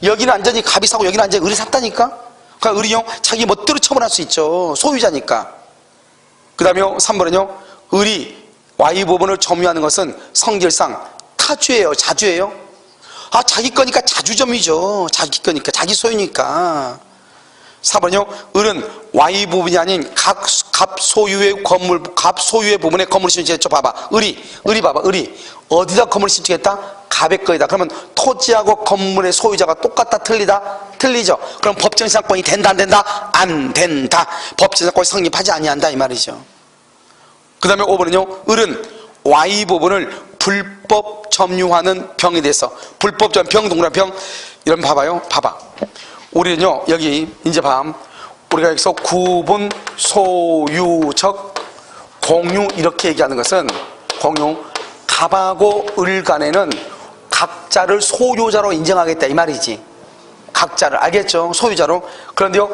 여기는 완전히 갑이 사고 여기는 완전히 을이 샀다니까. 그러니까 을이요 자기 멋대로 처분할 수 있죠. 소유자니까. 그 다음에요 3번은요. 을이 Y부분을 점유하는 것은 성질상 타주예요 자주예요? 아, 자기 거니까 자주점이죠. 자기 거니까 자기 소유니까. 4번이요. 을은 Y부분이 아닌 갑 소유의 건물, 갑 소유의 부분에 건물을 신청했죠. 봐봐. 을이 봐봐. 을이 어디다 건물을 신청했다? 갑의 거이다. 그러면 토지하고 건물의 소유자가 똑같다 틀리다? 틀리죠. 그럼 법정상권이 된다 안 된다? 안 된다. 법정상권이 성립하지 아니한다 이 말이죠. 그 다음에 5번은요. 을은 Y부분을 불법 점유하는 병에 대해서 불법 점유 병 동그란 병 이런 봐봐요. 봐봐. 우리는요 여기 이제 우리가 여기서 구분 소유적 공유 이렇게 얘기하는 것은 공유 갑하고 을 간에는 각자를 소유자로 인정하겠다 이 말이지. 각자를 알겠죠? 소유자로. 그런데요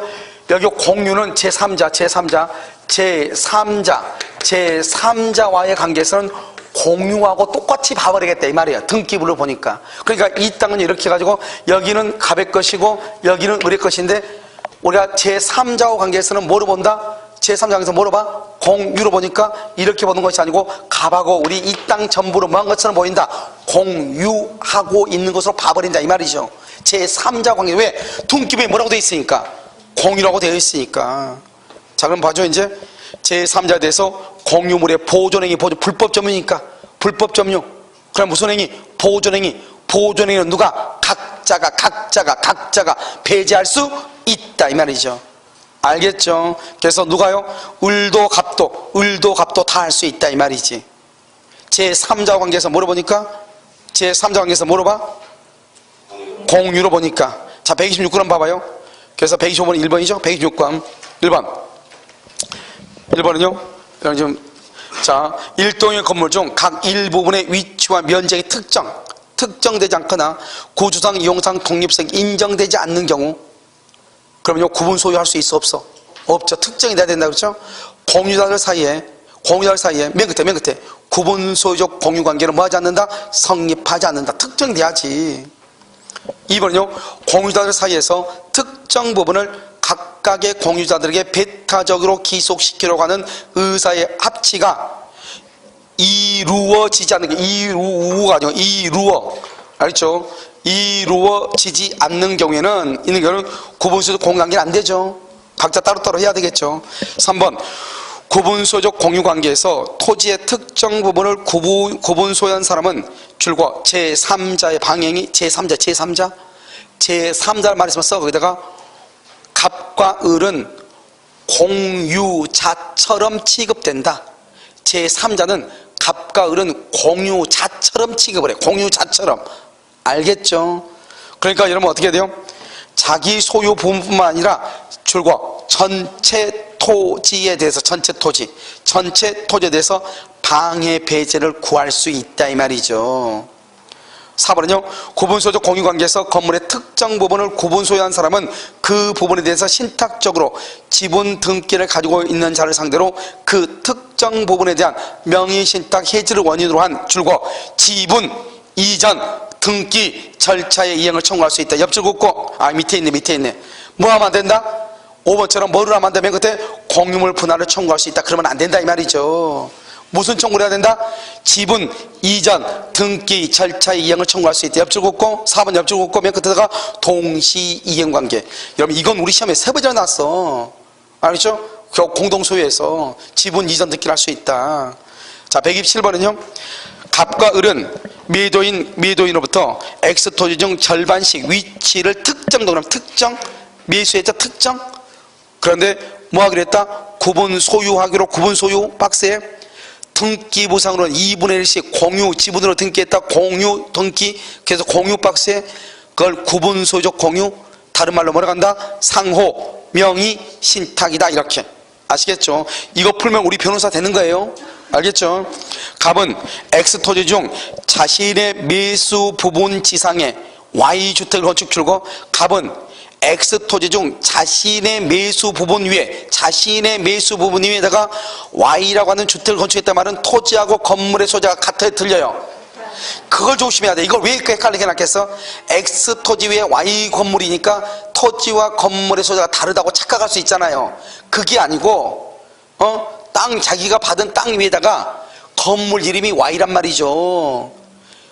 여기 공유는 제3자와의 관계에서는 공유하고 똑같이 봐버리겠다 이 말이야. 등기부를 보니까. 그러니까 이 땅은 이렇게 해가지고 여기는 갑의 것이고 여기는 을의 것인데 우리가 제3자와 관계에서는 뭐로 본다? 제3자에서 뭐로 봐? 공유로 보니까 이렇게 보는 것이 아니고 갑하고 우리 이 땅 전부를 뭐한 것처럼 보인다. 공유하고 있는 것으로 봐버린다 이 말이죠. 제3자 관계. 왜? 등기부에 뭐라고 되어 있으니까? 공유라고 되어 있으니까. 자, 그럼 봐줘. 이제 제3자에 대해서 공유물의 보존행위, 불법 점유니까 불법 점유. 그럼 무슨 행위? 보존행위. 보존행위는 누가? 각자가 배제할 수 있다 이 말이죠. 알겠죠? 그래서 누가요? 을도 갑도 다 할 수 있다 이 말이지. 제3자 관계에서 뭐로 보니까? 제3자 관계에서 뭐로 봐? 공유로 보니까. 자, 126번 봐봐요. 그래서 125번 1번이죠? 126번 1번은요 지금 자, 일동의 건물 중 각 일부분의 위치와 면적이 특정되지 않거나 구조상, 이용상, 독립성 인정되지 않는 경우 그러면요 구분 소유할 수 있어 없어? 없죠. 특정이 돼야 된다 그렇죠? 공유자들 사이에 맨 끝에 구분 소유적 공유 관계는 뭐하지 않는다? 성립하지 않는다. 특정돼야지. 2번은요 공유자들 사이에서 특정 부분을 각각의 공유자들에게 배타적으로 기속시키려고 하는 의사의 합치가 이루어지지 않는 게 이루어가 아니고 이루어, 알죠? 이루어지지 않는 경우에는 있는 경우는 구분소유적 공유관계는 안 되죠. 각자 따로따로 해야 되겠죠. 3번 구분소유적 공유관계에서 토지의 특정 부분을 구분소유한 사람은 줄과 제3자의 방행이 제3자를 말했으면 써. 거기다가 갑과 을은 공유자처럼 취급된다. 제3자는 갑과 을은 공유자처럼 취급을 해. 공유자처럼. 알겠죠? 그러니까 여러분 어떻게 돼요? 자기 소유 부분뿐만 아니라 줄과 전체 토지에 대해서 전체 토지에 대해서 방해 배제를 구할 수 있다 이 말이죠. 4번은요, 구분소유적 공유관계에서 건물의 특정 부분을 구분소유한 사람은 그 부분에 대해서 신탁적으로 지분 등기를 가지고 있는 자를 상대로 그 특정 부분에 대한 명의신탁 해지를 원인으로 한 줄과 지분 이전 등기 절차의 이행을 청구할 수 있다. 옆줄 긋고, 밑에 있네. 뭐 하면 안 된다? 5번처럼 뭐를 하면 안 되면 그때 공유물 분할을 청구할 수 있다. 그러면 안 된다 이 말이죠. 무슨 청구를 해야 된다? 지분 이전 등기 절차의 이행을 청구할 수 있다. 옆줄 긋고, 4번 옆줄 긋고 맨 끝에다가 동시 이행관계. 여러분 이건 우리 시험에 3번이나 나왔어. 알겠죠? 공동소유에서 지분 이전 등기를 할 수 있다. 자, 127번은요, 갑과 을은 매도인으로부터 X토지 중 절반씩 위치를 특정 매수했죠. 특정. 그런데 뭐 하기로 했다? 구분 소유하기로 구분 소유 박스에 등기 보상으로는 2분의 1씩 공유 지분으로 등기했다. 공유 등기. 그래서 공유 박스에 그걸 구분 소유적 공유, 다른 말로 뭐라 간다? 상호 명의 신탁이다. 이렇게 아시겠죠? 이거 풀면 우리 변호사 되는 거예요. 알겠죠? 갑은 X토지 중 자신의 매수 부분 지상에 Y주택을 건축 줄고, 갑은 X토지 중 자신의 매수 부분 위에다가 Y라고 하는 주택을 건축했단 말은 토지하고 건물의 소재가 같아야 들려요. 그걸 조심해야 돼. 이걸 왜 이렇게 헷갈리게 해놨겠어? X토지 위에 Y 건물이니까 토지와 건물의 소재가 다르다고 착각할 수 있잖아요. 그게 아니고 자기가 받은 땅 위에다가 건물 이름이 Y란 말이죠.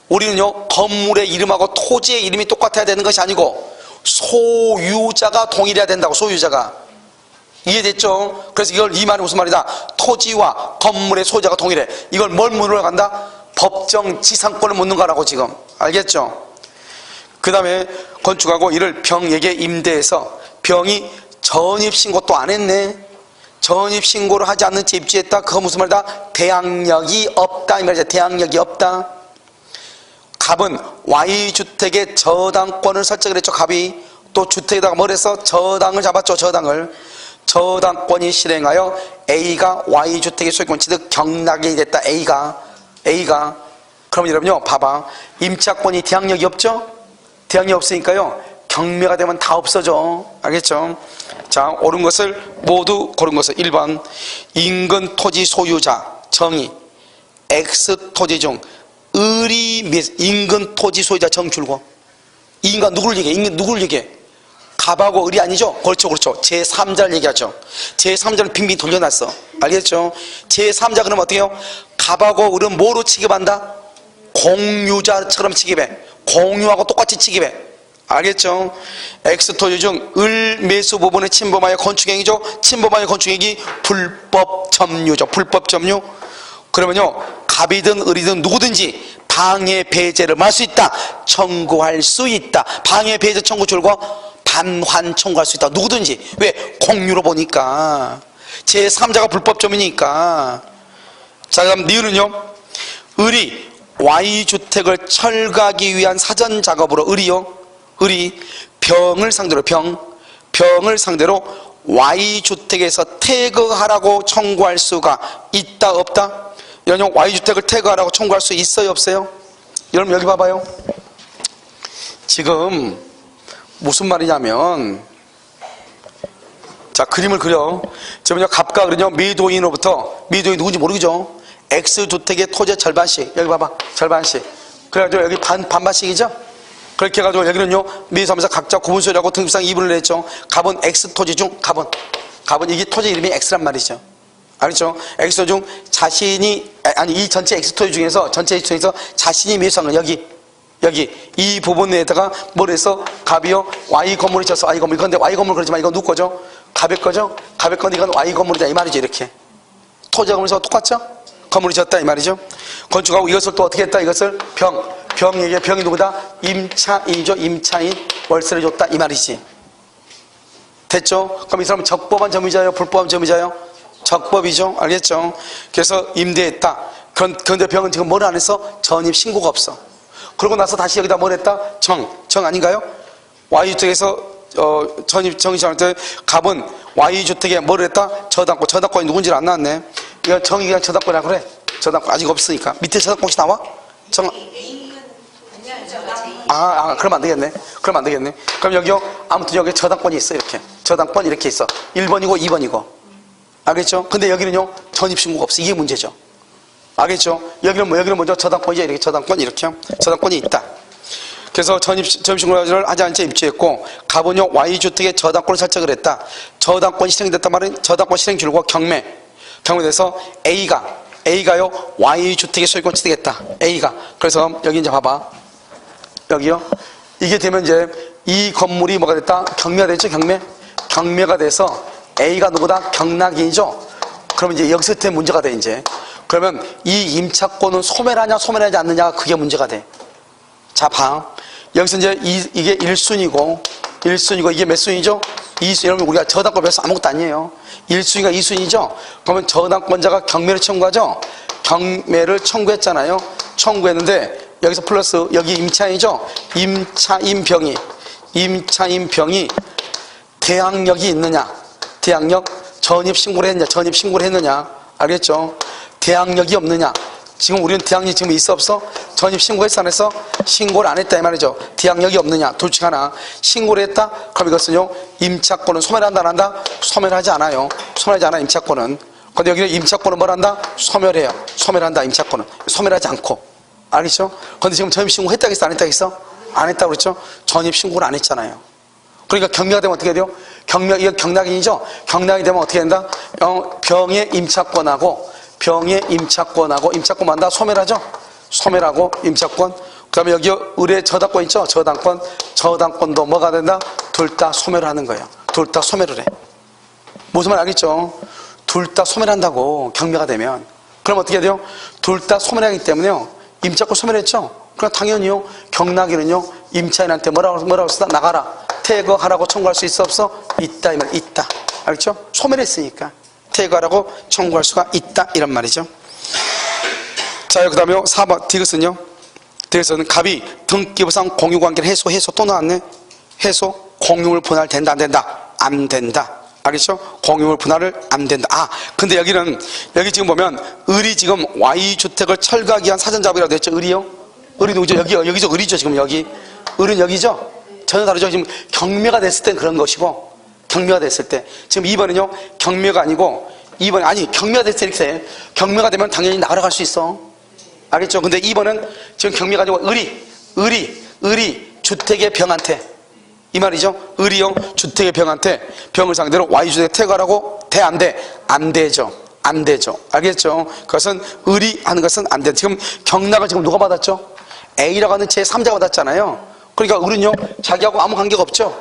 우리는요, 건물의 이름하고 토지의 이름이 똑같아야 되는 것이 아니고 소유자가 동일해야 된다고. 소유자가. 이해됐죠? 그래서 이걸 이 말이 무슨 말이다? 토지와 건물의 소유자가 동일해. 이걸 뭘 물으러 간다? 법정 지상권을 묻는 거라고 지금. 알겠죠? 그 다음에 건축하고 이를 병에게 임대해서 병이 전입신고도 안 했네. 전입신고를 하지 않는 채 입주했다. 그거 무슨 말이다? 대항력이 없다 이 말이죠. 대항력이 없다. 갑은 Y주택의 저당권을 설정을 했죠. 갑이 또 주택에다가 뭘 해서 저당을 잡았죠. 저당권이 실행하여 A가 Y주택의 소유권 취득 경락이 됐다. A가 그럼 여러분요 봐봐. 임차권이 대항력이 없죠. 대항력이 없으니까요 경매가 되면 다 없어져. 알겠죠? 자, 옳은 것을 모두 고른 것을 1번 인근 토지 소유자 정의 X토지 중 을이 인근 토지 소유자 정줄고. 인간 누구를 얘기해? 인간 누구를 얘기해? 갑하고 을이 아니죠? 그렇죠. 제3자를 얘기하죠. 제3자를 빙빙 돌려놨어. 알겠죠? 제3자 그러면 어떻게 해요? 갑하고 을은 뭐로 취급한다? 공유자처럼 취급해. 공유하고 똑같이 취급해. 알겠죠? X토지 중 을 매수 부분의 침범하여 건축행위죠. 침범하여 건축행위 불법 점유죠. 불법 점유. 그러면요 갑이든 을이든 누구든지 방해 배제를 할 수 있다. 청구할 수 있다. 방해 배제 청구 줄과 반환 청구할 수 있다. 누구든지. 왜? 공유로 보니까. 제3자가 불법 점유니까. 자, 그럼 니은은요 을이 Y주택을 철거하기 위한 사전 작업으로 을이 병을 상대로 Y주택에서 퇴거하라고 청구할 수가 있다 없다? 여러분 Y주택을 퇴거하라고 청구할 수 있어요 없어요? 여러분 여기 봐봐요. 지금 무슨 말이냐면, 자 그림을 그려. 지금요 갑과 을은요 매도인으로부터, 매도인 누군지 모르죠? X주택의 토지 절반씩, 여기 봐봐 절반씩. 그래가지고 여기 반반씩이죠? 그렇게 해가지고 여기는요, 미수하면서 각자 구분소유하고 등급상 2분을 냈죠. 갑은 X 토지 중 갑은 이게 토지 이름이 X란 말이죠. 알겠죠? X 토지 중 자신이, 아니, 이 전체 X 토지 중에서, 전체 X 중에서 자신이 매수한 건 여기 이 부분에다가 뭘 해서 갑이요 Y 건물이 졌어. Y 건물. 근데 Y 건물 그러지만 이건 누구 거죠? 갑의 거죠? 갑의 건데 이건 Y 건물이다 이 말이죠. 이렇게 토지와 건물이 똑같죠? 건물이 졌다 이 말이죠. 건축하고 이것을 또 어떻게 했다? 이것을 병에게, 병이 누구다? 임차인이죠. 임차인 월세를 줬다 이 말이지. 됐죠? 그럼 이 사람은 적법한 점유자예요? 불법한 점유자예요? 적법이죠. 알겠죠? 그래서 임대했다. 그런데 병은 지금 뭘 안 했어? 전입 신고가 없어. 그러고 나서 다시 여기다 뭘 했다? 정 아닌가요? Y주택에서 정의시장한테 갑은 Y주택에 뭘 했다? 저당권이 누군지를 안 나왔네. 이거 정이 그냥 저당권이라고 그래. 저당권 아직 없으니까. 밑에 저당권이 나와? 그러면 안 되겠네. 그럼 여기요, 아무튼 여기 저당권이 있어. 이렇게 저당권 이렇게 있어. 1번이고 2번이고. 알겠죠? 근데 여기는요 전입신고가 없어. 이게 문제죠. 알겠죠? 여기는 먼저 저당권이죠. 이렇게 저당권이 있다. 그래서 전입신고를 하지 않은 채 입주했고, 갑은요 Y주택에 저당권을 설정을 했다. 저당권이 실행됐단 말은 저당권 실행 줄과 경매돼서 A가요 Y주택의 소유권 취득했다. A가. 그래서 여기 이제 봐봐. 여기요. 이게 되면 이제 이 건물이 뭐가 됐다? 경매가 됐죠. 경매가 돼서 A가 누구다? 경락인이죠. 그러면 이제 여기서 문제가 돼 이제. 그러면 이 임차권은 소멸하냐 소멸하지 않느냐가 그게 문제가 돼. 자, 봐. 여기서 이제 이게 1순위고 이게 몇 순위죠? 2순위. 여러분 우리가 저당권 배워서 아무것도 아니에요. 1순위가 2순위죠? 그러면 저당권자가 경매를 청구하죠? 경매를 청구했잖아요. 청구했는데 여기서 플러스 여기 임차인이죠? 임차인병이 대항력이 있느냐? 대항력 전입신고를 했느냐? 알겠죠? 대항력이 없느냐? 지금 우리는 대항력이 지금 있어 없어? 전입신고했어 안 했어? 신고를 안 했다 이 말이죠. 대항력이 없느냐? 둘 중 하나. 신고를 했다? 그럼 이것은요 임차권은 소멸한다 안 한다? 소멸하지 않아요. 소멸하지 않아 임차권은. 근데 여기는 임차권은 뭘 한다? 소멸해요. 소멸한다 임차권은. 소멸하지 않고. 알겠죠? 근데 지금 전입신고 했다 했어 안 했다 했어? 안 했다고 그랬죠? 전입신고를 안 했잖아요. 그러니까 경매가 되면 어떻게 돼요? 이거 경락인이죠? 경락이 되면 어떻게 된다? 병의 임차권하고 임차권 만다 소멸하죠? 소멸하고 임차권. 그 다음에 여기 의뢰 저당권 있죠? 저당권도 뭐가 된다? 둘 다 소멸하는 거예요. 둘 다 소멸을 해. 무슨 말 알겠죠? 둘 다 소멸한다고 경매가 되면. 그럼 어떻게 돼요? 둘 다 소멸하기 때문에요. 임차권 소멸했죠? 그럼 당연히요. 경락인은요. 임차인한테 뭐라고 쓰다? 나가라. 퇴거하라고 청구할 수 있어 없어? 있다 이 말. 있다. 알겠죠? 소멸했으니까 퇴거하라고 청구할 수가 있다 이런 말이죠. 자, 그 다음에 4번 디귿은요. 디귿은 갑이 등기부상 공유관계를 해소 또 나왔네. 해소 공유물 분할 된다 안 된다? 안 된다. 알겠죠? 공유물 분할을 안 된다. 근데 여기 지금 보면 을이 지금 Y주택을 철거하기 위한 사전작업이라고 됐죠. 을이요? 을이 누구죠? 여기죠. 을이죠. 지금 여기. 을은 여기죠? 전혀 다르죠. 지금 경매가 됐을 땐 그런 것이고, 경매가 됐을 때. 지금 2번은요, 경매가 아니고, 2번이, 아니, 경매가 됐을 때, 경매가 되면 당연히 나가러 갈 수 있어. 알겠죠? 근데 2번은 지금 경매가 아니고, 을이 주택의 병한테, 이 말이죠? 을이요, 주택의 병한테, 병을 상대로 Y주택 퇴거하라고 돼, 안 돼? 안 되죠. 안 되죠. 알겠죠? 그것은 을이 하는 것은 안 돼. 지금 경락을 지금 누가 받았죠? A라고 하는 제3자가 받았잖아요. 그러니까 을은요 자기하고 아무 관계가 없죠.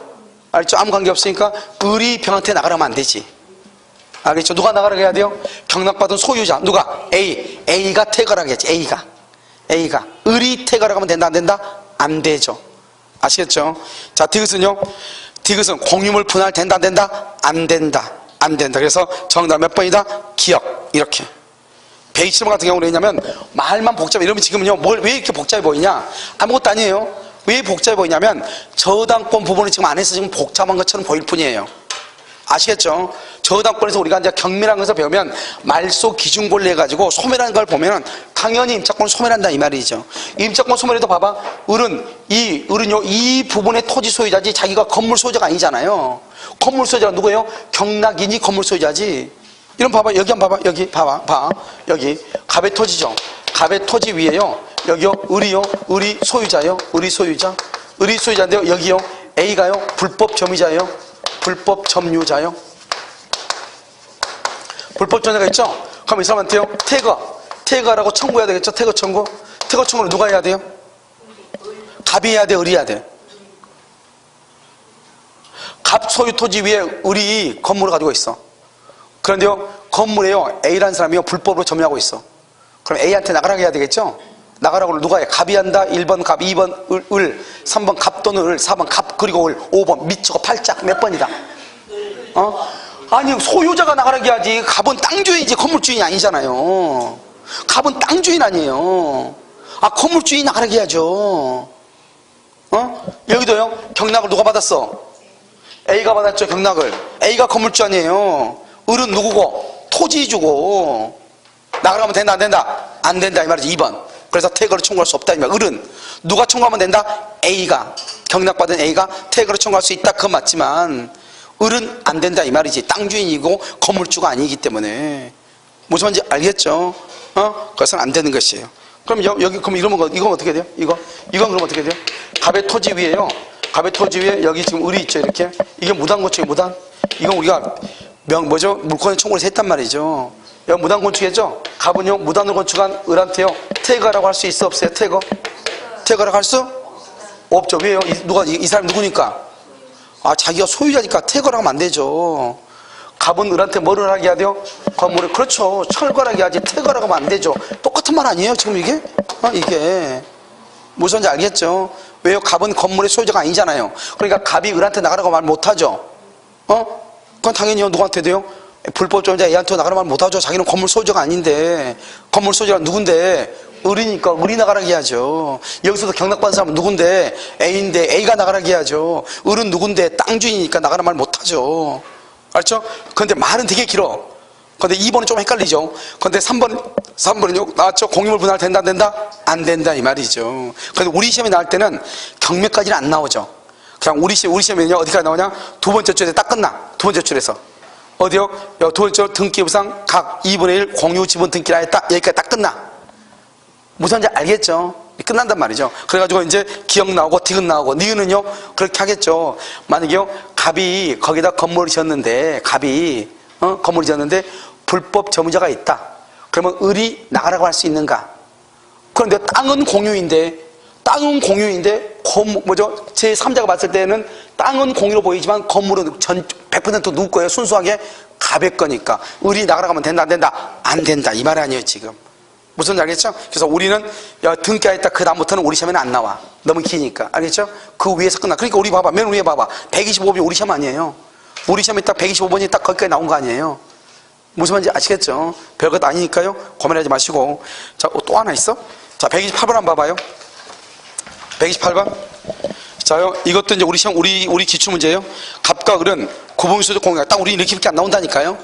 알겠죠? 아무 관계 없으니까 을이 병한테 나가라면 안 되지. 알겠죠? 누가 나가라고 해야 돼요? 경락받은 소유자 누가? A가 퇴거하겠지. A가 을이 퇴거하라고 하면 된다 안 된다? 안 되죠. 아시겠죠? 자, 디귿은요. 디귿은 공유물 분할 된다 안 된다? 안 된다. 그래서 정답 몇 번이다? 기억. 이렇게. 127번 같은 경우는 왜냐면 말만 복잡해. 이러면 지금은요 왜 이렇게 복잡해 보이냐? 아무것도 아니에요. 왜 복잡해 보이냐면 저당권 부분이 지금 안에서 지금 복잡한 것처럼 보일 뿐이에요. 아시겠죠? 저당권에서 우리가 이제 경매라는 것을 배우면 말소 기준권리 해가지고 소멸하는 걸 보면 당연히 임차권을 소멸한다 이 말이죠. 임차권 소멸해도 봐봐. 을은요 이 부분의 토지 소유자지 자기가 건물 소유자가 아니잖아요. 건물 소유자가 누구예요? 경락인이 건물 소유자지. 이런 봐봐. 여기 한번 봐봐. 여기 봐. 여기 갑의 토지죠. 갑의 토지 위에요. 여기요. 을이요. 을이 소유자요. 을이 소유자. 의리 소유자인데요. 여기요. A가요. 불법 점유자예요. 불법 점유자요. 불법 점유자가 있죠? 그럼 이 사람한테요. 태거라고 청구해야 되겠죠? 태거 청구. 태거 청구는 누가 해야 돼요? 갑이 해야 돼? 을이 해야 돼? 갑 소유 토지 위에 을이 건물을 가지고 있어. 그런데요. 건물에요. A라는 사람이요. 불법으로 점유하고 있어. 그럼 A한테 나가라고 해야 되겠죠? 나가라고 누가 해? 갑이 한다. 1번 갑, 2번 을, 3번 갑 또는 을, 4번 갑 그리고 을, 5번 미쳐고 팔짝 몇 번이다? 아니 소유자가 나가라고 해야지. 갑은 땅 주인이지 건물 주인이 아니잖아요. 갑은 땅 주인 아니에요. 건물 주인이 나가라고 해야죠. 여기도요. 경락을 누가 받았어? A가 받았죠. 경락을. A가 건물주 아니에요. 을은 누구고? 토지주고. 나가라면 된다 안 된다? 안 된다 이 말이지. 2번. 그래서 태거를 청구할 수 없다 이 말. 을은 누가 청구하면 된다? A가. 경락받은 A가 태거를 청구할 수 있다. 그건 맞지만 을은 안 된다 이 말이지. 땅 주인이고 건물주가 아니기 때문에. 무슨 말인지 알겠죠? 그것은 안 되는 것이에요. 그럼 여기 그럼 이건 어떻게 돼요? 이건 그럼 어떻게 돼요? 갑의 토지 위에요. 갑의 토지 위에 여기 지금 을이 있죠. 이렇게. 이게 무단 건축이에요. 무단. 이건 우리가 물권의 청구를 했단 말이죠. 여기 무단 건축이죠. 갑은요 무단으로 건축한 을한테요 태거라고 할 수 있어 없어요? 태거라고 할 수 없죠. 왜요? 이 사람 누구니까? 자기가 소유자니까 태거라고 하면 안 되죠. 갑은 을한테 뭐를 하게 해야 돼요? 건물을. 그렇죠. 철거하게 하지 태거라고 하면 안 되죠. 똑같은 말 아니에요 지금 이게? 이게 무슨 말인지 알겠죠? 왜요? 갑은 건물의 소유자가 아니잖아요. 그러니까 갑이 을한테 나가라고 말 못하죠. 그건 당연히 누구한테 돼요? 불법점유자 A한테 나가라고 말 못하죠. 자기는 건물 소유자가 아닌데. 건물 소유자가 누군데? 을이니까 을이 나가라고 해야죠. 여기서도 경락받은 사람은 누군데? A인데 A가 나가라고 해야죠. 을은 누군데? 땅 주인이니까 나가라고 말 못하죠. 알죠? 그런데 말은 되게 길어. 그런데 2번은 좀 헷갈리죠. 그런데 3번은요 나왔죠? 공유물 분할 된다 안 된다? 안 된다 이 말이죠. 그런데 우리 시험에 나올 때는 경매까지는 안 나오죠. 그냥 우리 시험에는요 어디까지 나오냐? 두 번째 줄에 딱 끝나. 두 번째 줄에서 어디요? 두 번째 줄 등기부상 각 2분의 1 공유 지분 등기라 했다. 여기까지 딱 끝나. 무슨 말인지 알겠죠? 끝난단 말이죠. 그래가지고 이제 기억 나오고 디귿 나오고 니은은요 그렇게 하겠죠. 만약에요 갑이 거기다 건물을 지었는데 건물을 지었는데 불법 점유자가 있다. 그러면 을이 나가라고 할 수 있는가? 그런데 땅은 공유인데 제3자가 봤을 때는 땅은 공유로 보이지만 건물은 100% 누구 거예요? 순수하게 갑의 거니까 을이 나가라고 하면 된다 안 된다? 안 된다 이 말이 아니에요 지금. 무슨 말 알겠죠? 그래서 우리는 등기하였다 그 다음부터는 우리 시험에는 안 나와. 너무 기니까. 알겠죠? 그 위에서 끝나. 그러니까 우리 봐봐. 맨 위에 봐봐. 125번이 우리 시험 아니에요. 우리 시험에 딱 125번이 딱 거기까지 나온 거 아니에요. 무슨 말인지 아시겠죠? 별것 아니니까요. 고민하지 마시고. 자, 또 하나 있어? 자, 128번 한번 봐봐요. 128번. 자요, 이것도 이제 우리 시험, 우리 기출문제예요. 갑과 을은 구분소득 공유가 딱 우리 이렇게밖에 안 나온다니까요.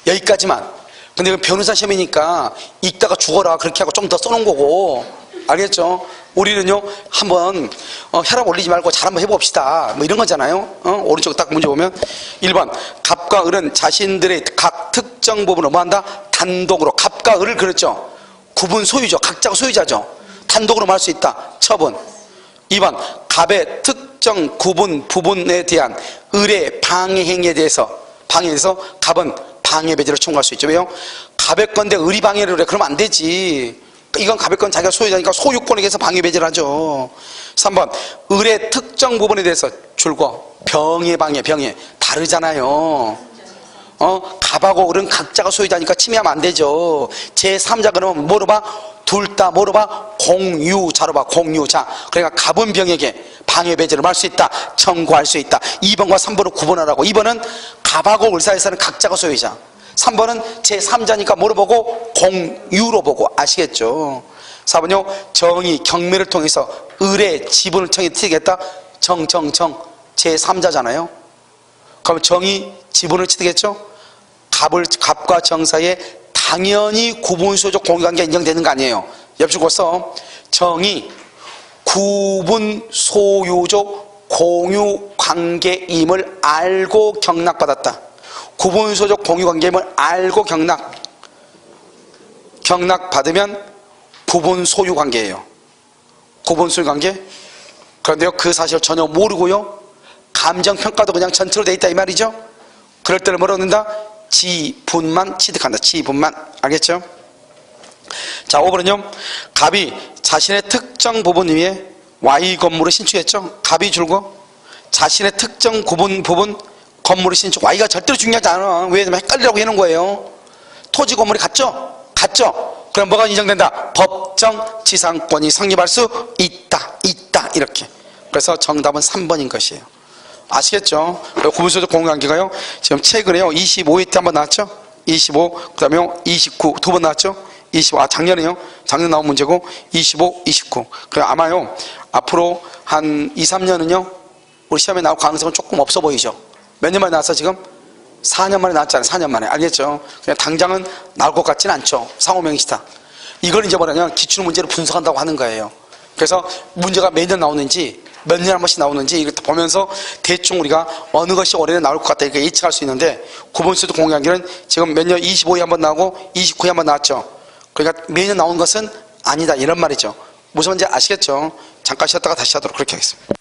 여기까지만. 근데 변호사 시험이니까 읽다가 죽어라 그렇게 하고 좀 더 써놓은 거고. 알겠죠? 우리는요 한번 혈압 올리지 말고 잘 한번 해봅시다 뭐 이런 거잖아요. 오른쪽 딱 문제 보면 1번 갑과 을은 자신들의 각 특정 부분을 뭐한다? 단독으로. 갑과 을을 그랬죠. 구분 소유죠. 각자가 소유자죠. 단독으로 말할 수 있다. 처분. 2번 갑의 특정 구분 부분에 대한 을의 방해 행위에 대해서 갑은 방해 배제를 청구할 수 있죠. 왜요? 갑의 건데 을이 방해를 해. 그러면 안 되지. 이건 갑의 건 자기가 소유자니까 소유권에 대해서 방해 배제를 하죠. 3번 을의 특정 부분에 대해서 줄거 병의 방해. 다르잖아요. 갑하고 을은 각자가 소유자니까 침해하면 안 되죠. 제3자 그러면 뭐로 봐? 둘 다 뭐로 봐? 공유자로 봐. 공유자. 그러니까 갑은 병에게 방해 배제를 할 수 있다. 청구할 수 있다. 2번과 3번을 구분하라고. 2번은 갑하고 을 사이에서는 각자가 소유자. 3번은 제3자니까 뭐로 보고? 공유로 보고. 아시겠죠? 4번요. 정의 경매를 통해서 을의 지분을 취득했다. 제3자잖아요. 그럼 정의 지분을 취득했죠? 갑과 정 사이에 당연히 구분소유적 공유관계가 인정되는 거 아니에요. 옆줄 써. 정의 구분소유적 공유관계임을 알고 경락받았다. 구분소유적 공유관계임을 알고 경락받으면 구분소유관계예요. 구분소유관계 그런데요, 그 사실을 전혀 모르고요, 감정평가도 그냥 전체로 돼 있다 이 말이죠. 그럴 때는 뭐라고 한다? 지분만 취득한다. 지분만. 알겠죠? 자, 5번은요, 갑이 자신의 특정 부분 위에 Y 건물을 신축했죠. 갑이 줄고 자신의 특정 부분 건물을 신축. Y가 절대로 중요하지 않아. 왜냐면 헷갈리라고 해놓은 거예요. 토지 건물이 같죠? 같죠? 그럼 뭐가 인정된다? 법정 지상권이 성립할 수 있다. 이렇게. 그래서 정답은 3번인 것이에요. 아시겠죠? 구분소득 공유관계가요, 지금 최근에요, 25회 때 한 번 나왔죠? 25, 그 다음에 29, 두 번 나왔죠? 25, 작년에요. 작년 나온 문제고, 25, 29. 그래, 아마요, 앞으로 한 2, 3년은요, 우리 시험에 나올 가능성은 조금 없어 보이죠? 몇 년 만에 나왔어, 지금? 4년 만에 나왔잖아요. 4년 만에. 알겠죠? 그냥 당장은 나올 것 같지는 않죠. 상호명시다. 이걸 이제 뭐냐면, 기출문제를 분석한다고 하는 거예요. 그래서 문제가 매년 나오는지, 몇 년에 한 번씩 나오는지 이걸 보면서 대충 우리가 어느 것이 올해는 나올 것 같다 이렇게 예측할 수 있는데, 구분수도 공유관계는 지금 몇 년 25에 한 번 나오고 29에 한 번 나왔죠. 그러니까 매년 나온 것은 아니다 이런 말이죠. 무슨 말인지 아시겠죠? 잠깐 쉬었다가 다시 하도록 그렇게 하겠습니다.